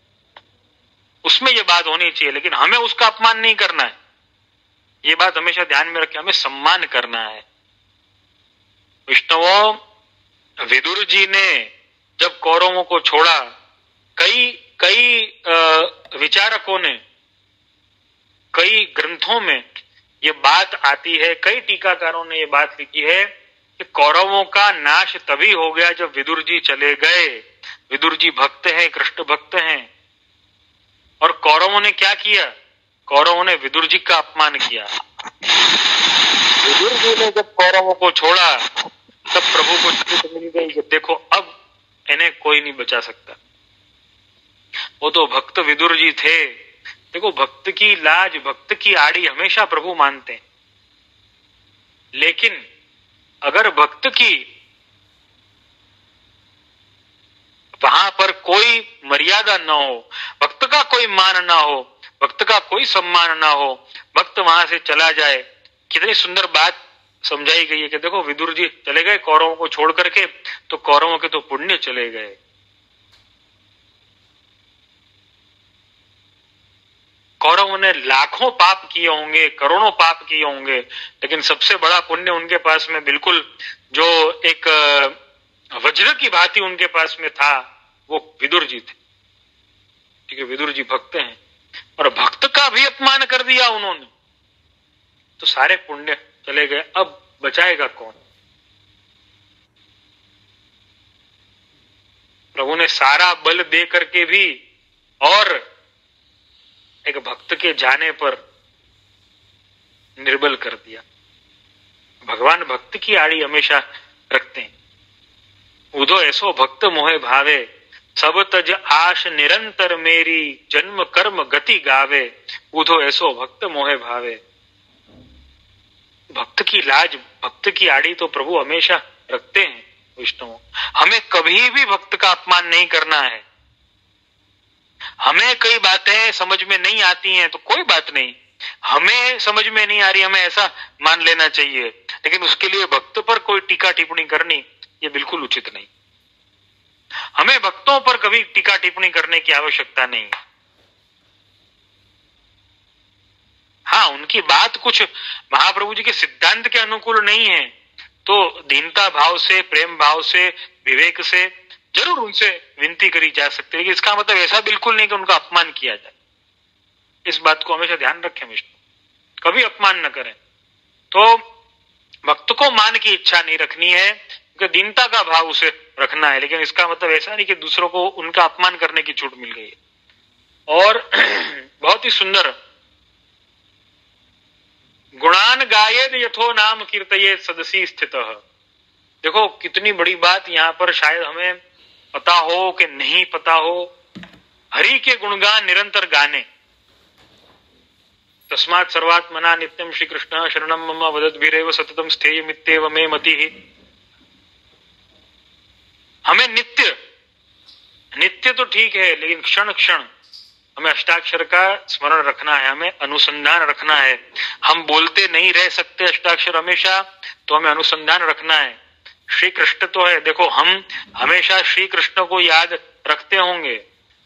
उसमें ये बात होनी चाहिए, लेकिन हमें उसका अपमान नहीं करना है। ये बात हमेशा ध्यान में रखें, हमें सम्मान करना है। विष्णुओं, विदुर जी ने जब कौरवों को छोड़ा, कई विचारकों ने, कई ग्रंथों में ये बात आती है, कई टीकाकारों ने ये बात लिखी है कि कौरवों का नाश तभी हो गया जब विदुर जी चले गए। विदुर जी भक्त हैं, कृष्ण भक्त हैं, और कौरवों ने क्या किया? कौरवों ने विदुर जी का अपमान किया। विदुर जी ने जब कौरवों को छोड़ा तब प्रभु को चेत मिल गई कि देखो अब इन्हें कोई नहीं बचा सकता। वो तो भक्त विदुर जी थे। देखो, भक्त की लाज, भक्त की आड़ी हमेशा प्रभु मानते हैं, लेकिन अगर भक्त की वहां पर कोई मर्यादा न हो, भक्त का कोई मान ना हो, भक्त का कोई सम्मान ना हो, भक्त वहां से चला जाए। कितनी सुंदर बात समझाई गई है कि देखो, विदुर जी चले गए कौरवों को छोड़ करके, तो कौरवों के तो पुण्य चले गए। कौरवों ने लाखों पाप किए होंगे, करोड़ों पाप किए होंगे, लेकिन सबसे बड़ा पुण्य उनके पास में बिल्कुल जो एक वज्र की भांति उनके पास में था, वो विदुर जी थे। ठीक है, विदुर जी भक्त हैं, और भक्त का भी अपमान कर दिया उन्होंने, तो सारे पुण्य चले गए। अब बचाएगा कौन? प्रभु ने सारा बल दे करके भी और एक भक्त के जाने पर निर्बल कर दिया। भगवान भक्त की आड़ी हमेशा रखते हैं। उदो ऐसो भक्त मोहे भावे, सब तज आश निरंतर मेरी, जन्म कर्म गति गावे, उदो ऐसो भक्त मोहे भावे। भक्त की लाज, भक्त की आड़ी तो प्रभु हमेशा रखते हैं। विष्णु, हमें कभी भी भक्त का अपमान नहीं करना है। हमें कई बातें समझ में नहीं आती हैं तो कोई बात नहीं, हमें समझ में नहीं आ रही, हमें ऐसा मान लेना चाहिए, लेकिन उसके लिए भक्त पर कोई टीका टिप्पणी करनी ये बिल्कुल उचित नहीं। हमें भक्तों पर कभी टीका टिप्पणी करने की आवश्यकता नहीं। उनकी बात कुछ महाप्रभु जी के सिद्धांत के अनुकूल नहीं है तो दीनता भाव से, प्रेम भाव से, विवेक से जरूर उनसे विनती करी जा सकती है, लेकिन इसका मतलब ऐसा बिल्कुल नहीं कि उनका अपमान किया जाए। इस बात को हमेशा ध्यान रखें विष्णु, कभी अपमान न करें। तो भक्त को मान की इच्छा नहीं रखनी है, क्योंकि दीनता का भाव उसे रखना है, लेकिन इसका मतलब ऐसा नहीं कि दूसरों को उनका अपमान करने की छूट मिल गई है। और बहुत ही सुंदर, गुणान गायेद यथो नाम कीर्तयेद सदसी स्थित। देखो कितनी बड़ी बात यहाँ पर, शायद हमें पता हो कि नहीं पता हो, हरि के गुणगान निरंतर गाने। तस्मात् सर्वात्मना नित्यम श्री कृष्ण शरणम मम वदद्भिरेव सततम स्थेय मित्येव मे मतिः। हमें नित्य तो ठीक है, लेकिन क्षण क्षण हमें अष्टाक्षर का स्मरण रखना है, हमें अनुसंधान रखना है। हम बोलते नहीं रह सकते अष्टाक्षर हमेशा, तो हमें अनुसंधान रखना है। श्री कृष्ण तो है, देखो हम हमेशा श्री कृष्ण को याद रखते होंगे,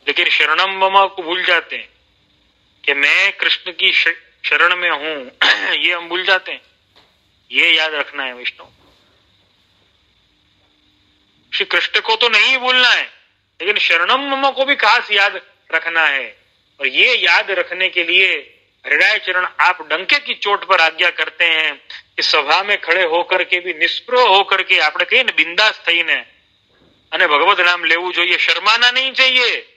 लेकिन शरणम मम को भूल जाते हैं कि मैं कृष्ण की शरण में हूं ये हम भूल जाते हैं। ये याद रखना है विष्णु, श्री कृष्ण को तो नहीं भूलना है, लेकिन शरणम मम को भी खास याद रखना है। और ये याद रखने के लिए हृदय चरण आप डंके की चोट पर आज्ञा करते हैं कि सभा में खड़े होकर के भी निष्प्रह होकर के आपने कही ने बिंदास थईने अने भगवत नाम लेवू જોઈએ, शर्माना नहीं चाहिए।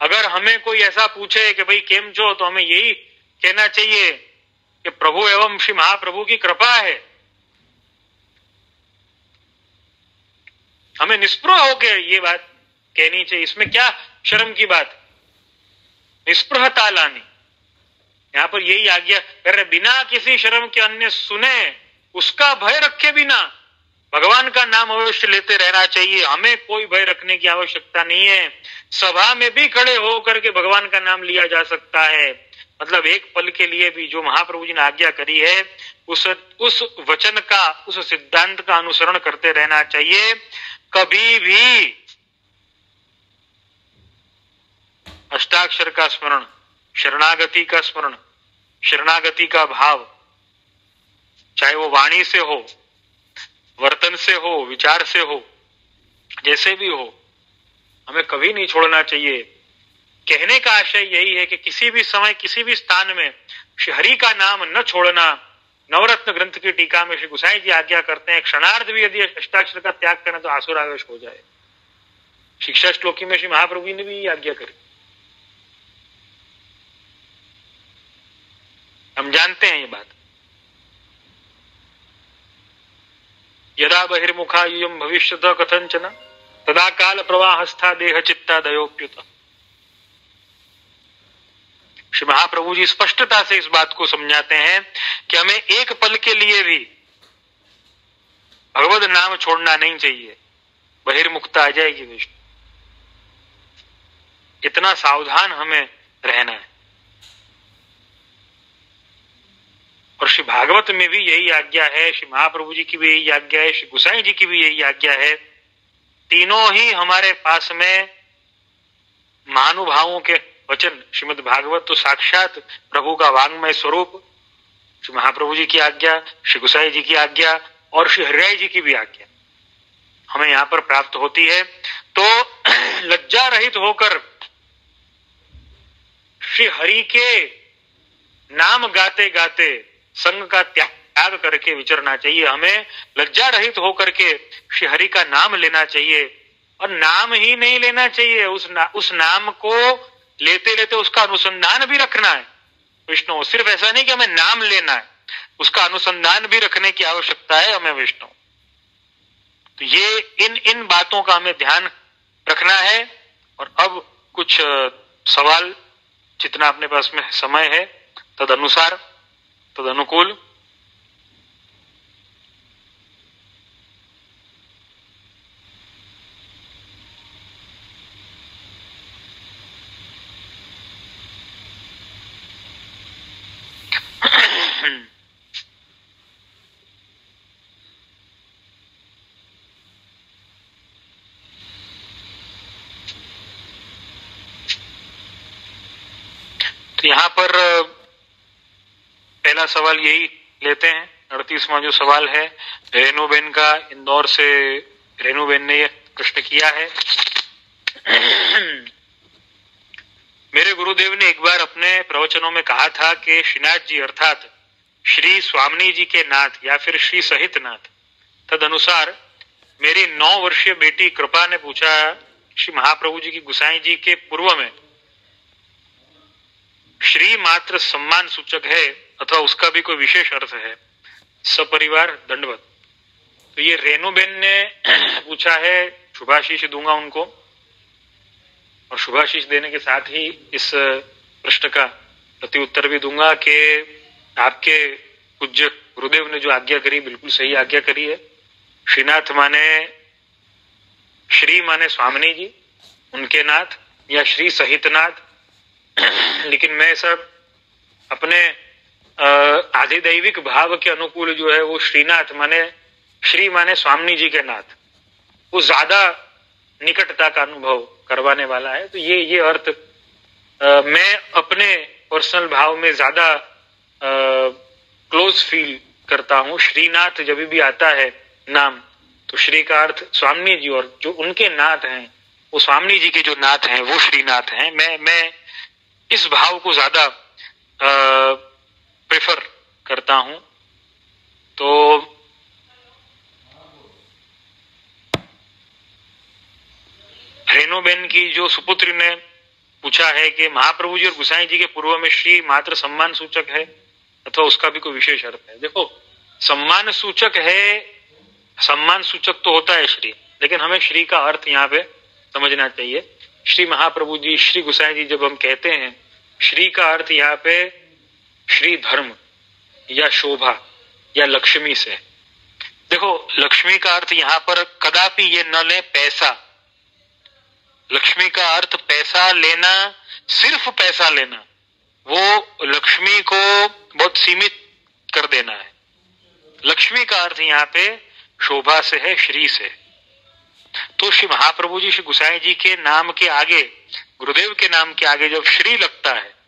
अगर हमें कोई ऐसा पूछे कि भाई केम छो, तो हमें यही कहना चाहिए कि प्रभु एवं श्री महाप्रभु की कृपा है। हमें निष्प्रह होकर ये बात कहनी चाहिए, इसमें क्या शर्म की बात, निष्प्रहता लानी। यहां पर यही आज्ञा कर रहे, बिना किसी शर्म के अन्य सुने, उसका भय रखे बिना भगवान का नाम अवश्य लेते रहना चाहिए। हमें कोई भय रखने की आवश्यकता नहीं है, सभा में भी खड़े होकर के भगवान का नाम लिया जा सकता है। मतलब एक पल के लिए भी जो महाप्रभु जी ने आज्ञा करी है उस वचन का, उस सिद्धांत का अनुसरण करते रहना चाहिए। कभी भी अष्टाक्षर का स्मरण, शरणागति का स्मरण, शरणागति का भाव, चाहे वो वाणी से हो, वर्तन से हो, विचार से हो, जैसे भी हो, हमें कभी नहीं छोड़ना चाहिए। कहने का आशय यही है कि किसी भी समय किसी भी स्थान में श्री हरि का नाम न छोड़ना। नवरत्न ग्रंथ की टीका में श्री गुसाई जी आज्ञा करते हैं, क्षणार्ध भी यदि अष्टाक्षर का त्याग करें तो आसुरावेश हो जाए। शिक्षा श्लोकी में श्री महाप्रभु जी ने भी आज्ञा करी, हम जानते हैं ये बात। यदा बहिर्मुखा यूयं भविष्यत कथंचन तदा काल प्रवाहस्था देह चित्ता दयोप्युत। श्री महाप्रभु जी स्पष्टता से इस बात को समझाते हैं कि हमें एक पल के लिए भी भगवत नाम छोड़ना नहीं चाहिए, बहिर्मुखता आ जाएगी विष्णु। इतना सावधान हमें रहना है। और श्री भागवत में भी यही आज्ञा है, श्री महाप्रभु जी की भी यही आज्ञा है, श्री गुसाई जी की भी यही आज्ञा है। तीनों ही हमारे पास में महानुभावों के वचन, श्रीमद् भागवत तो साक्षात प्रभु का वांग्मय स्वरूप, श्री महाप्रभु जी की आज्ञा, श्री गुसाई जी की आज्ञा और श्री हरिराय जी की भी आज्ञा हमें यहाँ पर प्राप्त होती है। तो लज्जा रहित होकर श्री हरि के नाम गाते गाते संग का त्याग करके विचरना चाहिए। हमें लज्जा रहित होकर के श्री हरि का नाम लेना चाहिए। और नाम ही नहीं लेना चाहिए, उस नाम को लेते लेते उसका अनुसंधान भी रखना है विष्णु। सिर्फ ऐसा नहीं कि हमें नाम लेना है, उसका अनुसंधान भी रखने की आवश्यकता है हमें विष्णु। तो ये इन बातों का हमें ध्यान रखना है। और अब कुछ सवाल जितना अपने पास में समय है तद अनुसार, तद अनुकूल तो यहां पर सवाल यही लेते हैं। 38वां जो सवाल है रेणुबेन का, इंदौर से रेणुबेन ने यह प्रश्न किया है। मेरे गुरुदेव ने एक बार अपने प्रवचनों में कहा था कि श्रीनाथ जी अर्थात श्री स्वामी जी के नाथ या फिर श्री सहित नाथ। तद अनुसार मेरी 9 वर्षीय बेटी कृपा ने पूछा, श्री महाप्रभु जी की गुसाई जी के पूर्व में श्री मात्र सम्मान सूचक है अथवा उसका भी कोई विशेष अर्थ है? सपरिवार दंडवत। तो ये रेणुबेन ने पूछा है, शुभाशीष दूंगा उनको, और शुभाशीष देने के साथ ही इस प्रश्न का प्रति उत्तर भी दूंगा कि आपके पूज्य गुरुदेव ने जो आज्ञा करी बिल्कुल सही आज्ञा करी है। श्रीनाथ माने श्री माने स्वामिनी जी, उनके नाथ या श्री सहित नाथ। लेकिन मैं सब अपने आधिदैविक भाव के अनुकूल जो है वो श्रीनाथ माने श्री माने स्वामी जी के नाथ, वो ज्यादा निकटता का अनुभव करवाने वाला है। तो ये अर्थ मैं अपने पर्सनल भाव में ज्यादा क्लोज फील करता हूँ। श्रीनाथ जब भी आता है नाम तो श्री का अर्थ स्वामी जी, और जो उनके नाथ हैं वो स्वामी जी के जो नाथ हैं वो श्रीनाथ हैं। मैं इस भाव को ज्यादा प्रेफर करता हूं। तो रेणुबेन की जो सुपुत्री ने पूछा है कि महाप्रभु जी और गुसाई जी के पूर्व में श्री मात्र सम्मान सूचक है अथवा उसका भी कोई विशेष अर्थ है? देखो, सम्मान सूचक है, सम्मान सूचक तो होता है श्री, लेकिन हमें श्री का अर्थ यहाँ पे समझना चाहिए। श्री महाप्रभु जी, श्री गुसाई जी जब हम कहते हैं, श्री का अर्थ यहाँ पे श्री धर्म या शोभा या लक्ष्मी से। देखो, लक्ष्मी का अर्थ यहाँ पर कदापि ये न ले पैसा। लक्ष्मी का अर्थ पैसा लेना, सिर्फ पैसा लेना, वो लक्ष्मी को बहुत सीमित कर देना है। लक्ष्मी का अर्थ यहाँ पे शोभा से है, श्री से। तो श्री महाप्रभु जी, श्री गुसाई जी के नाम के आगे, गुरुदेव के नाम के आगे जब श्री लगता है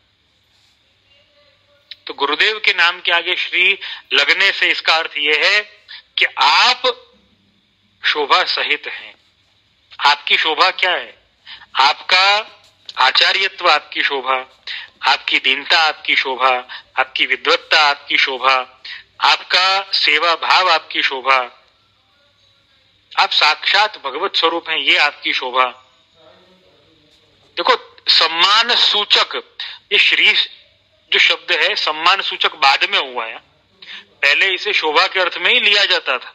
तो गुरुदेव के नाम के आगे श्री लगने से इसका अर्थ यह है कि आप शोभा सहित हैं। आपकी शोभा क्या है? आपका आचार्यत्व आपकी शोभा, आपकी दीनता आपकी शोभा, आपकी विद्वत्ता आपकी शोभा, आपका सेवा भाव आपकी शोभा, आप साक्षात भगवत स्वरूप हैं, ये आपकी शोभा। देखो, सम्मान सूचक, ये श्री जो शब्द है सम्मान सूचक बाद में हुआ है, पहले इसे शोभा के अर्थ में ही लिया जाता था।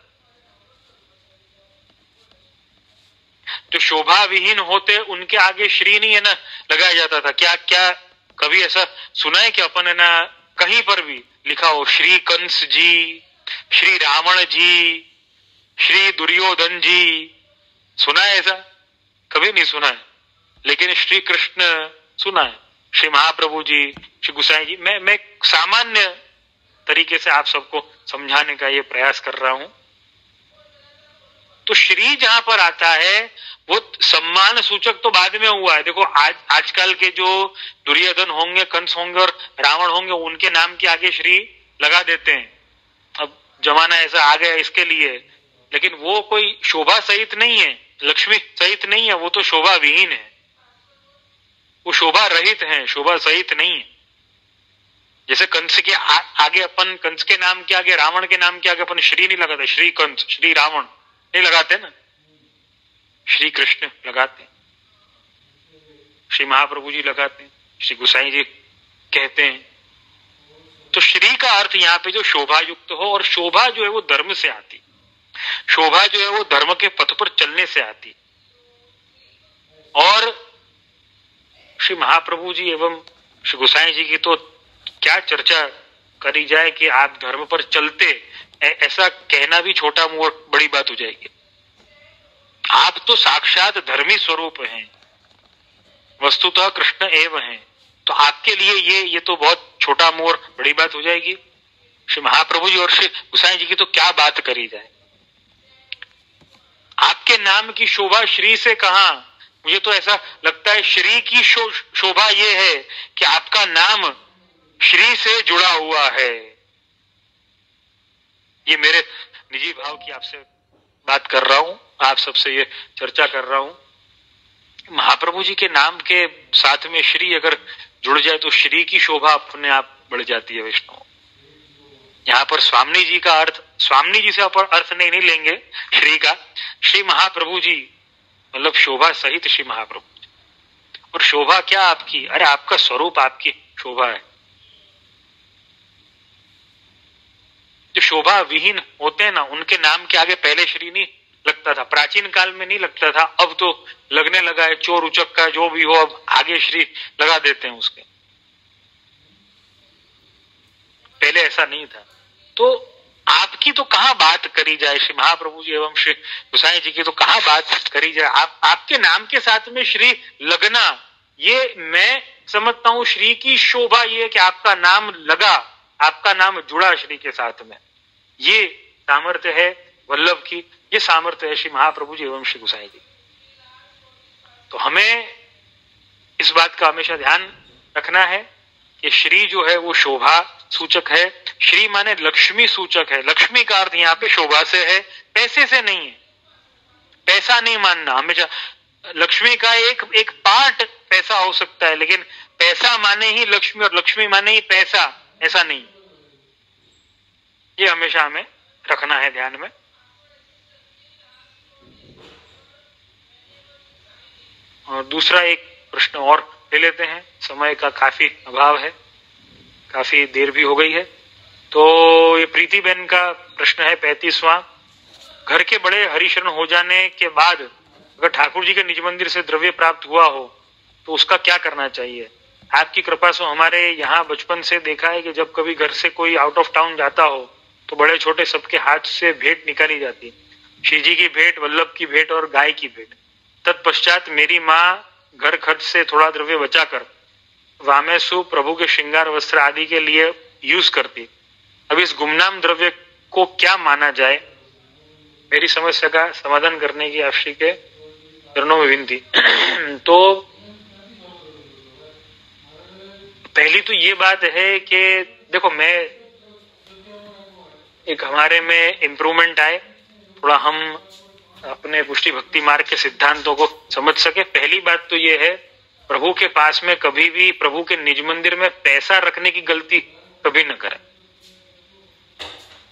जो शोभा विहीन होते उनके आगे श्री नहीं है ना लगाया जाता था। क्या कभी ऐसा सुना है कि अपन है ना कहीं पर भी लिखा हो श्री कंस जी, श्री रावण जी, श्री दुर्योधन जी? सुना है ऐसा? कभी नहीं सुना है। लेकिन श्री कृष्ण सुना है, श्री महाप्रभु जी, श्री गुसाई जी। मैं सामान्य तरीके से आप सबको समझाने का ये प्रयास कर रहा हूं। तो श्री जहां पर आता है वो सम्मान सूचक तो बाद में हुआ है। देखो, आजकल के जो दुर्योधन होंगे, कंस होंगे और रावण होंगे, उनके नाम के आगे श्री लगा देते हैं। अब जमाना ऐसा आ गया इसके लिए, लेकिन वो कोई शोभा सहित नहीं है, लक्ष्मी सहित नहीं है, वो तो शोभा विहीन है, वो शोभा रहित है, शोभा सहित नहीं है। जैसे कंस के आगे अपन, कंस के नाम के आगे, रावण के नाम के आगे अपन श्री नहीं लगाते, श्री कंस, श्री रावण नहीं लगाते ना, श्री कृष्ण लगाते, श्री महाप्रभु जी लगाते हैं, श्री गुसाई जी कहते हैं। तो श्री का अर्थ यहाँ पे जो शोभा युक्त हो, और शोभा जो है वो धर्म से आती, शोभा जो है वो धर्म के पथ पर चलने से आती। और श्री महाप्रभु जी एवं श्री गुसाई जी की तो क्या चर्चा करी जाए कि आप धर्म पर चलते, ऐसा कहना भी छोटा मोड़ बड़ी बात हो जाएगी। आप तो साक्षात धर्मी स्वरूप हैं, वस्तुतः कृष्ण एव हैं, तो आपके लिए ये तो बहुत छोटा मोड़ बड़ी बात हो जाएगी। श्री महाप्रभु जी और श्री गुसाई जी की तो क्या बात करी जाए। आपके नाम की शोभा श्री से कहां? मुझे तो ऐसा लगता है श्री की शोभा ये है कि आपका नाम श्री से जुड़ा हुआ है। ये मेरे निजी भाव की आपसे बात कर रहा हूं, आप सबसे ये चर्चा कर रहा हूं। महाप्रभु जी के नाम के साथ में श्री अगर जुड़ जाए तो श्री की शोभा अपने आप बढ़ जाती है वैष्णव। यहाँ पर स्वामी जी का अर्थ, स्वामी जी से अपन अर्थ नहीं लेंगे श्री का, श्री महाप्रभु जी मतलब शोभा सहित श्री महाप्रभु जी। और शोभा क्या आपकी, अरे आपका स्वरूप आपकी शोभा है। जो शोभा विहीन होते हैं ना, उनके नाम के आगे पहले श्री नहीं लगता था, प्राचीन काल में नहीं लगता था, अब तो लगने लगा है। चोर उचक का जो भी हो अब आगे श्री लगा देते हैं उसके, पहले ऐसा नहीं था। तो आपकी तो कहां बात करी जाए, श्री महाप्रभु जी एवं श्री गोसाई जी की तो कहां बात करी जाए। आपके नाम के साथ में श्री लगना, ये मैं समझता हूं श्री की शोभा ये कि आपका नाम लगा, आपका नाम जुड़ा श्री के साथ में, ये सामर्थ्य है वल्लभ की, ये सामर्थ्य है श्री महाप्रभु जी एवं श्री गोसाई जी। तो हमें इस बात का हमेशा ध्यान रखना है कि श्री जो है वो शोभा सूचक है। श्री माने लक्ष्मी सूचक है। लक्ष्मी का अर्थ यहाँ पे शोभा से है, पैसे से नहीं है। पैसा नहीं मानना, हमेशा लक्ष्मी का एक पार्ट पैसा हो सकता है, लेकिन पैसा माने ही लक्ष्मी और लक्ष्मी माने ही पैसा, ऐसा नहीं। ये हमेशा हमें रखना है ध्यान में। और दूसरा एक प्रश्न और ले लेते हैं, समय का काफी अभाव है, काफी देर भी हो गई है। तो ये प्रीति बहन का प्रश्न है 35वां। घर के बड़े हरिशरण हो जाने के बाद अगर ठाकुर जी के निज मंदिर से द्रव्य प्राप्त हुआ हो तो उसका क्या करना चाहिए। आपकी कृपा से हमारे यहाँ बचपन से देखा है कि जब कभी घर से कोई आउट ऑफ टाउन जाता हो तो बड़े छोटे सबके हाथ से भेंट निकाली जाती, श्री जी की भेंट, वल्लभ की भेंट और गाय की भेंट। तत्पश्चात मेरी माँ घर खर्च से थोड़ा द्रव्य बचाकर वामेसु प्रभु के श्रृंगार वस्त्र आदि के लिए यूज करती। अब इस गुमनाम द्रव्य को क्या माना जाए, मेरी समस्या का समाधान करने की आप श्री के चरणों में विनती। तो पहली तो ये बात है कि देखो, मैं एक हमारे में इम्प्रूवमेंट आए, थोड़ा हम अपने पुष्टि भक्ति मार्ग के सिद्धांतों को समझ सके। पहली बात तो ये है, प्रभु के पास में कभी भी प्रभु के निज मंदिर में पैसा रखने की गलती कभी न करें।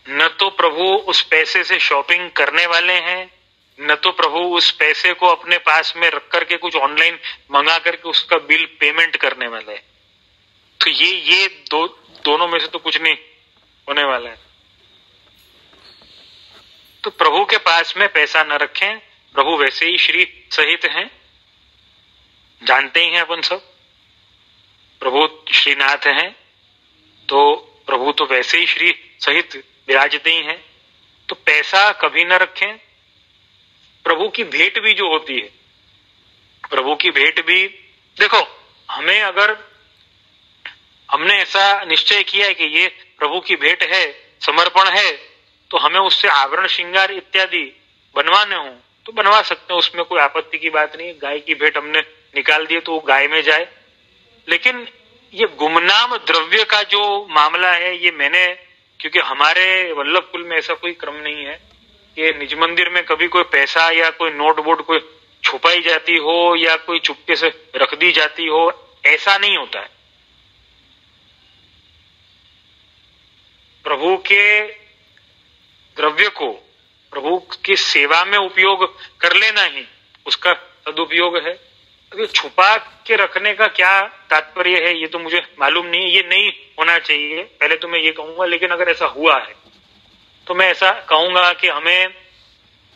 न तो प्रभु उस पैसे से शॉपिंग करने वाले हैं, न तो प्रभु उस पैसे को अपने पास में रख करके कुछ ऑनलाइन मंगा करके उसका बिल पेमेंट करने वाले हैं। तो ये दोनों में से तो कुछ नहीं होने वाला है। तो प्रभु के पास में पैसा न रखें। प्रभु वैसे ही श्री सहित हैं, जानते ही हैं अपन सब, प्रभु श्रीनाथ हैं, तो प्रभु तो वैसे ही श्री सहित विराजते ही हैं। तो पैसा कभी न रखें। प्रभु की भेंट भी जो होती है, प्रभु की भेंट भी देखो, हमें अगर हमने ऐसा निश्चय किया है कि ये प्रभु की भेंट है, समर्पण है, तो हमें उससे आभरण श्रृंगार इत्यादि बनवाने हो तो बनवा सकते हैं, उसमें कोई आपत्ति की बात नहीं। गाय की भेंट हमने निकाल दी तो वो गाय में जाए। लेकिन ये गुमनाम द्रव्य का जो मामला है, ये मैंने, क्योंकि हमारे वल्लभ कुल में ऐसा कोई क्रम नहीं है कि निज मंदिर में कभी कोई पैसा या कोई नोट बोर्ड कोई छुपाई जाती हो या कोई चुपके से रख दी जाती हो, ऐसा नहीं होता है। प्रभु के द्रव्य को प्रभु की सेवा में उपयोग कर लेना ही उसका सदुपयोग है। अभी छुपा के रखने का क्या तात्पर्य है ये तो मुझे मालूम नहीं है, ये नहीं होना चाहिए, पहले तो मैं ये कहूंगा। लेकिन अगर ऐसा हुआ है तो मैं ऐसा कहूंगा कि हमें,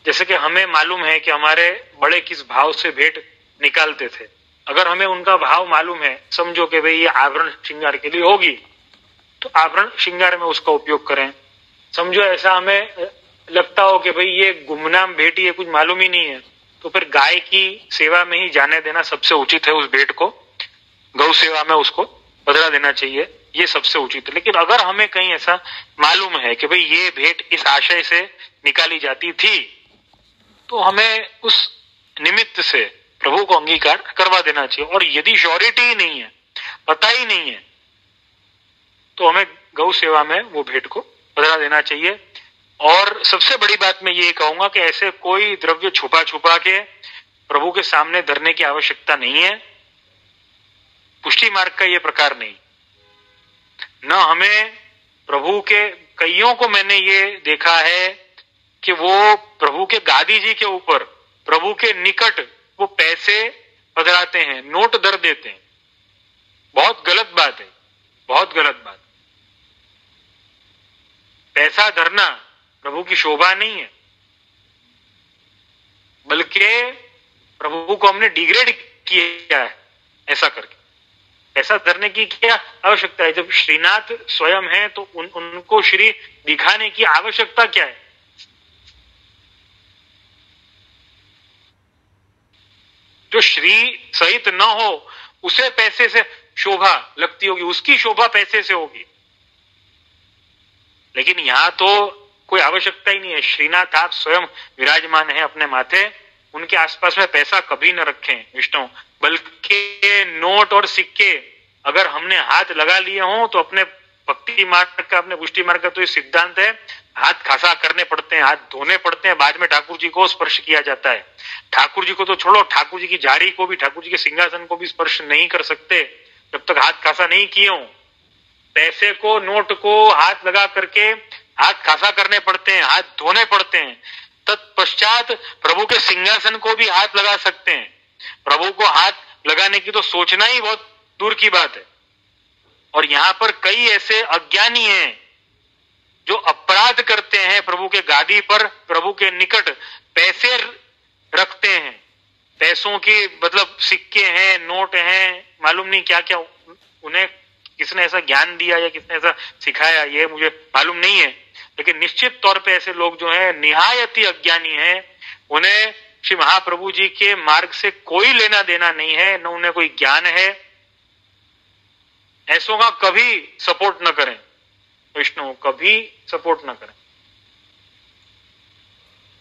जैसे कि हमें मालूम है कि हमारे बड़े किस भाव से भेंट निकालते थे, अगर हमें उनका भाव मालूम है, समझो कि भाई ये आभरण श्रृंगार के लिए होगी तो आभरण श्रृंगार में उसका उपयोग करें। समझो ऐसा हमें लगता हो कि भाई ये गुमनाम भेंट ही है, कुछ मालूम ही नहीं है, तो फिर गाय की सेवा में ही जाने देना सबसे उचित है। उस भेंट को गौ सेवा में उसको बदला देना चाहिए, ये सबसे उचित है। लेकिन अगर हमें कहीं ऐसा मालूम है कि भाई ये भेंट इस आशय से निकाली जाती थी, तो हमें उस निमित्त से प्रभु को अंगीकार करवा देना चाहिए। और यदि श्योरिटी ही नहीं है, पता ही नहीं है, तो हमें गौ सेवा में वो भेंट को बदला देना चाहिए। और सबसे बड़ी बात मैं ये कहूंगा कि ऐसे कोई द्रव्य छुपा छुपा के प्रभु के सामने धरने की आवश्यकता नहीं है। पुष्टि मार्ग का ये प्रकार नहीं। न हमें प्रभु के, कईयों को मैंने ये देखा है कि वो प्रभु के गादी जी के ऊपर, प्रभु के निकट वो पैसे पधराते हैं, नोट धर देते हैं। बहुत गलत बात है, बहुत गलत बात। पैसा धरना प्रभु की शोभा नहीं है, बल्कि प्रभु को हमने डिग्रेड किया है ऐसा करके। पैसा धरने की क्या आवश्यकता है? जब श्रीनाथ स्वयं है तो उनको श्री दिखाने की आवश्यकता क्या है? जो श्री सहित न हो उसे पैसे से शोभा लगती होगी, उसकी शोभा पैसे से होगी। लेकिन यहां तो कोई आवश्यकता ही नहीं है। श्रीनाथ आप स्वयं विराजमान है अपने माथे, उनके आसपास में पैसा कभी न रखें विष्णु, बल्कि नोट और सिक्के अगर हमने हाथ लगा लिए हों तो अपने भक्ति मार्ग का, अपने पुष्टि मार्ग का तो ये सिद्धांत है, हाथ खासा करने पड़ते हैं, हाथ धोने पड़ते हैं, बाद में ठाकुर जी को स्पर्श किया जाता है। ठाकुर जी को तो छोड़ो, ठाकुर जी की झाड़ी को भी, ठाकुर जी के सिंहासन को भी स्पर्श नहीं कर सकते जब तक हाथ खासा नहीं किए हों। पैसे को, नोट को हाथ लगा करके हाथ खासा करने पड़ते हैं, हाथ धोने पड़ते हैं। तत्पश्चात प्रभु के सिंहासन को भी हाथ लगा सकते हैं। प्रभु को हाथ लगाने की तो सोचना ही बहुत दूर की बात है। और यहां पर कई ऐसे अज्ञानी हैं जो अपराध करते हैं, प्रभु के गादी पर, प्रभु के निकट पैसे रखते हैं। पैसों की मतलब सिक्के हैं, नोट हैं, मालूम नहीं क्या क्या, उन्हें किसने ऐसा ज्ञान दिया या किसने ऐसा सिखाया ये मुझे मालूम नहीं है। लेकिन निश्चित तौर पे ऐसे लोग जो हैं निहायत ही अज्ञानी हैं, उन्हें श्री महाप्रभु जी के मार्ग से कोई लेना देना नहीं है, न उन्हें कोई ज्ञान है। ऐसों का कभी सपोर्ट न करें विष्णु, कभी सपोर्ट न करें।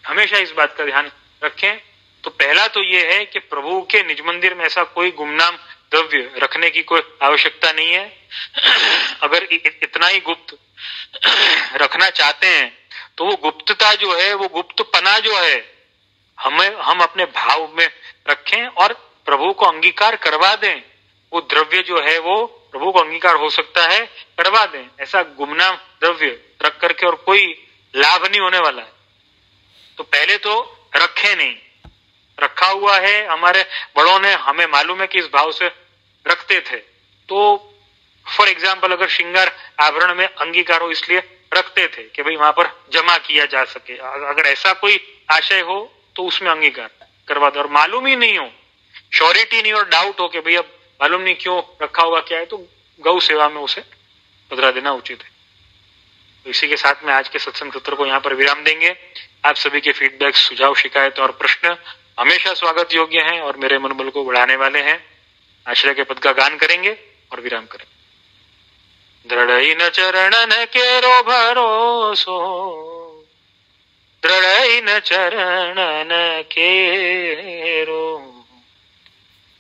हमेशा इस बात का ध्यान रखें। तो पहला तो यह है कि प्रभु के निज मंदिर में ऐसा कोई गुमनाम द्रव्य रखने की कोई आवश्यकता नहीं है। अगर इतना ही गुप्त रखना चाहते हैं तो वो गुप्तता जो है, वो गुप्तपना जो है, हम अपने भाव में रखें और प्रभु को अंगीकार करवा दें। वो द्रव्य जो है वो प्रभु को अंगीकार हो सकता है, करवा दें। ऐसा गुमनाम द्रव्य रख करके और कोई लाभ नहीं होने वाला है। तो पहले तो रखे नहीं, रखा हुआ है, हमारे बड़ों ने, हमें मालूम है कि इस भाव से रखते थे। तो फॉर एग्जाम्पल अगर श्रृंगार आभरण में अंगीकार हो इसलिए रखते थे कि भाई वहां पर जमा किया जा सके, अगर ऐसा कोई आशय हो तो उसमें अंगीकार करवा दो। और मालूम ही नहीं हो, श्योरिटी नहीं और डाउट हो कि भाई अब मालूम नहीं क्यों रखा होगा क्या है, तो गौ सेवा में उसे पधरा देना उचित है। तो इसी के साथ में आज के सत्संग सत्र को यहाँ पर विराम देंगे। आप सभी के फीडबैक, सुझाव, शिकायत और प्रश्न हमेशा स्वागत योग्य हैं और मेरे मनोबल को बढ़ाने वाले हैं। आश्रय के पद का गान करेंगे और विराम करेंगे। दृढ़ चरणन केरो भरोसो, दृढ़ चरणन केरो,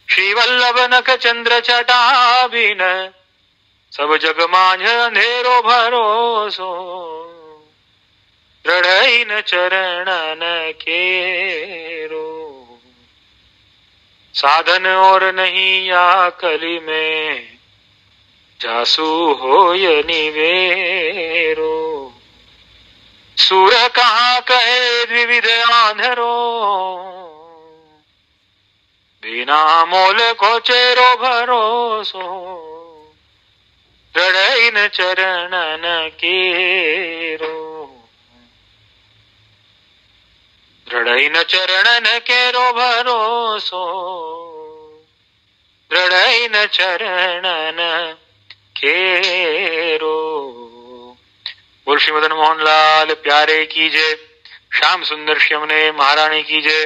श्री वल्लभ नख चंद्र चटाबिन, सब जग मांझ अंधेरो भरोसो, दृढ़ चरणन केरो, साधन और नहीं या कली में, जासु होय निवेरो, सूर कहाँ कहे द्विविध आंधरो, बिना मोल को चेरो भरोसो, दृढ़ चरणन केरो, दृढ़ चरणन केरो भरोसो, दृढ़ चरणन केरो। बोल श्री मदन मोहन लाल प्यारे की जय, श्याम सुंदर श्यामने महारानी की जय,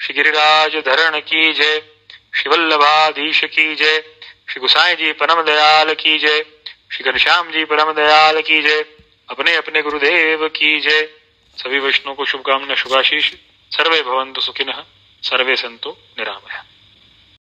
श्री गिरिराज धरण की जय, श्री वल्लभाधीश की जय, श्री गुसाई जी परम दयाल की जय, श्री घनश्याम जी परम दयाल की जय, अपने अपने गुरुदेव की जय। सभी वैष्णव को शुभकामना, शुभाशीष। सर्वे भवन्तु सुखिनः, सर्वे सन्तु निरामया।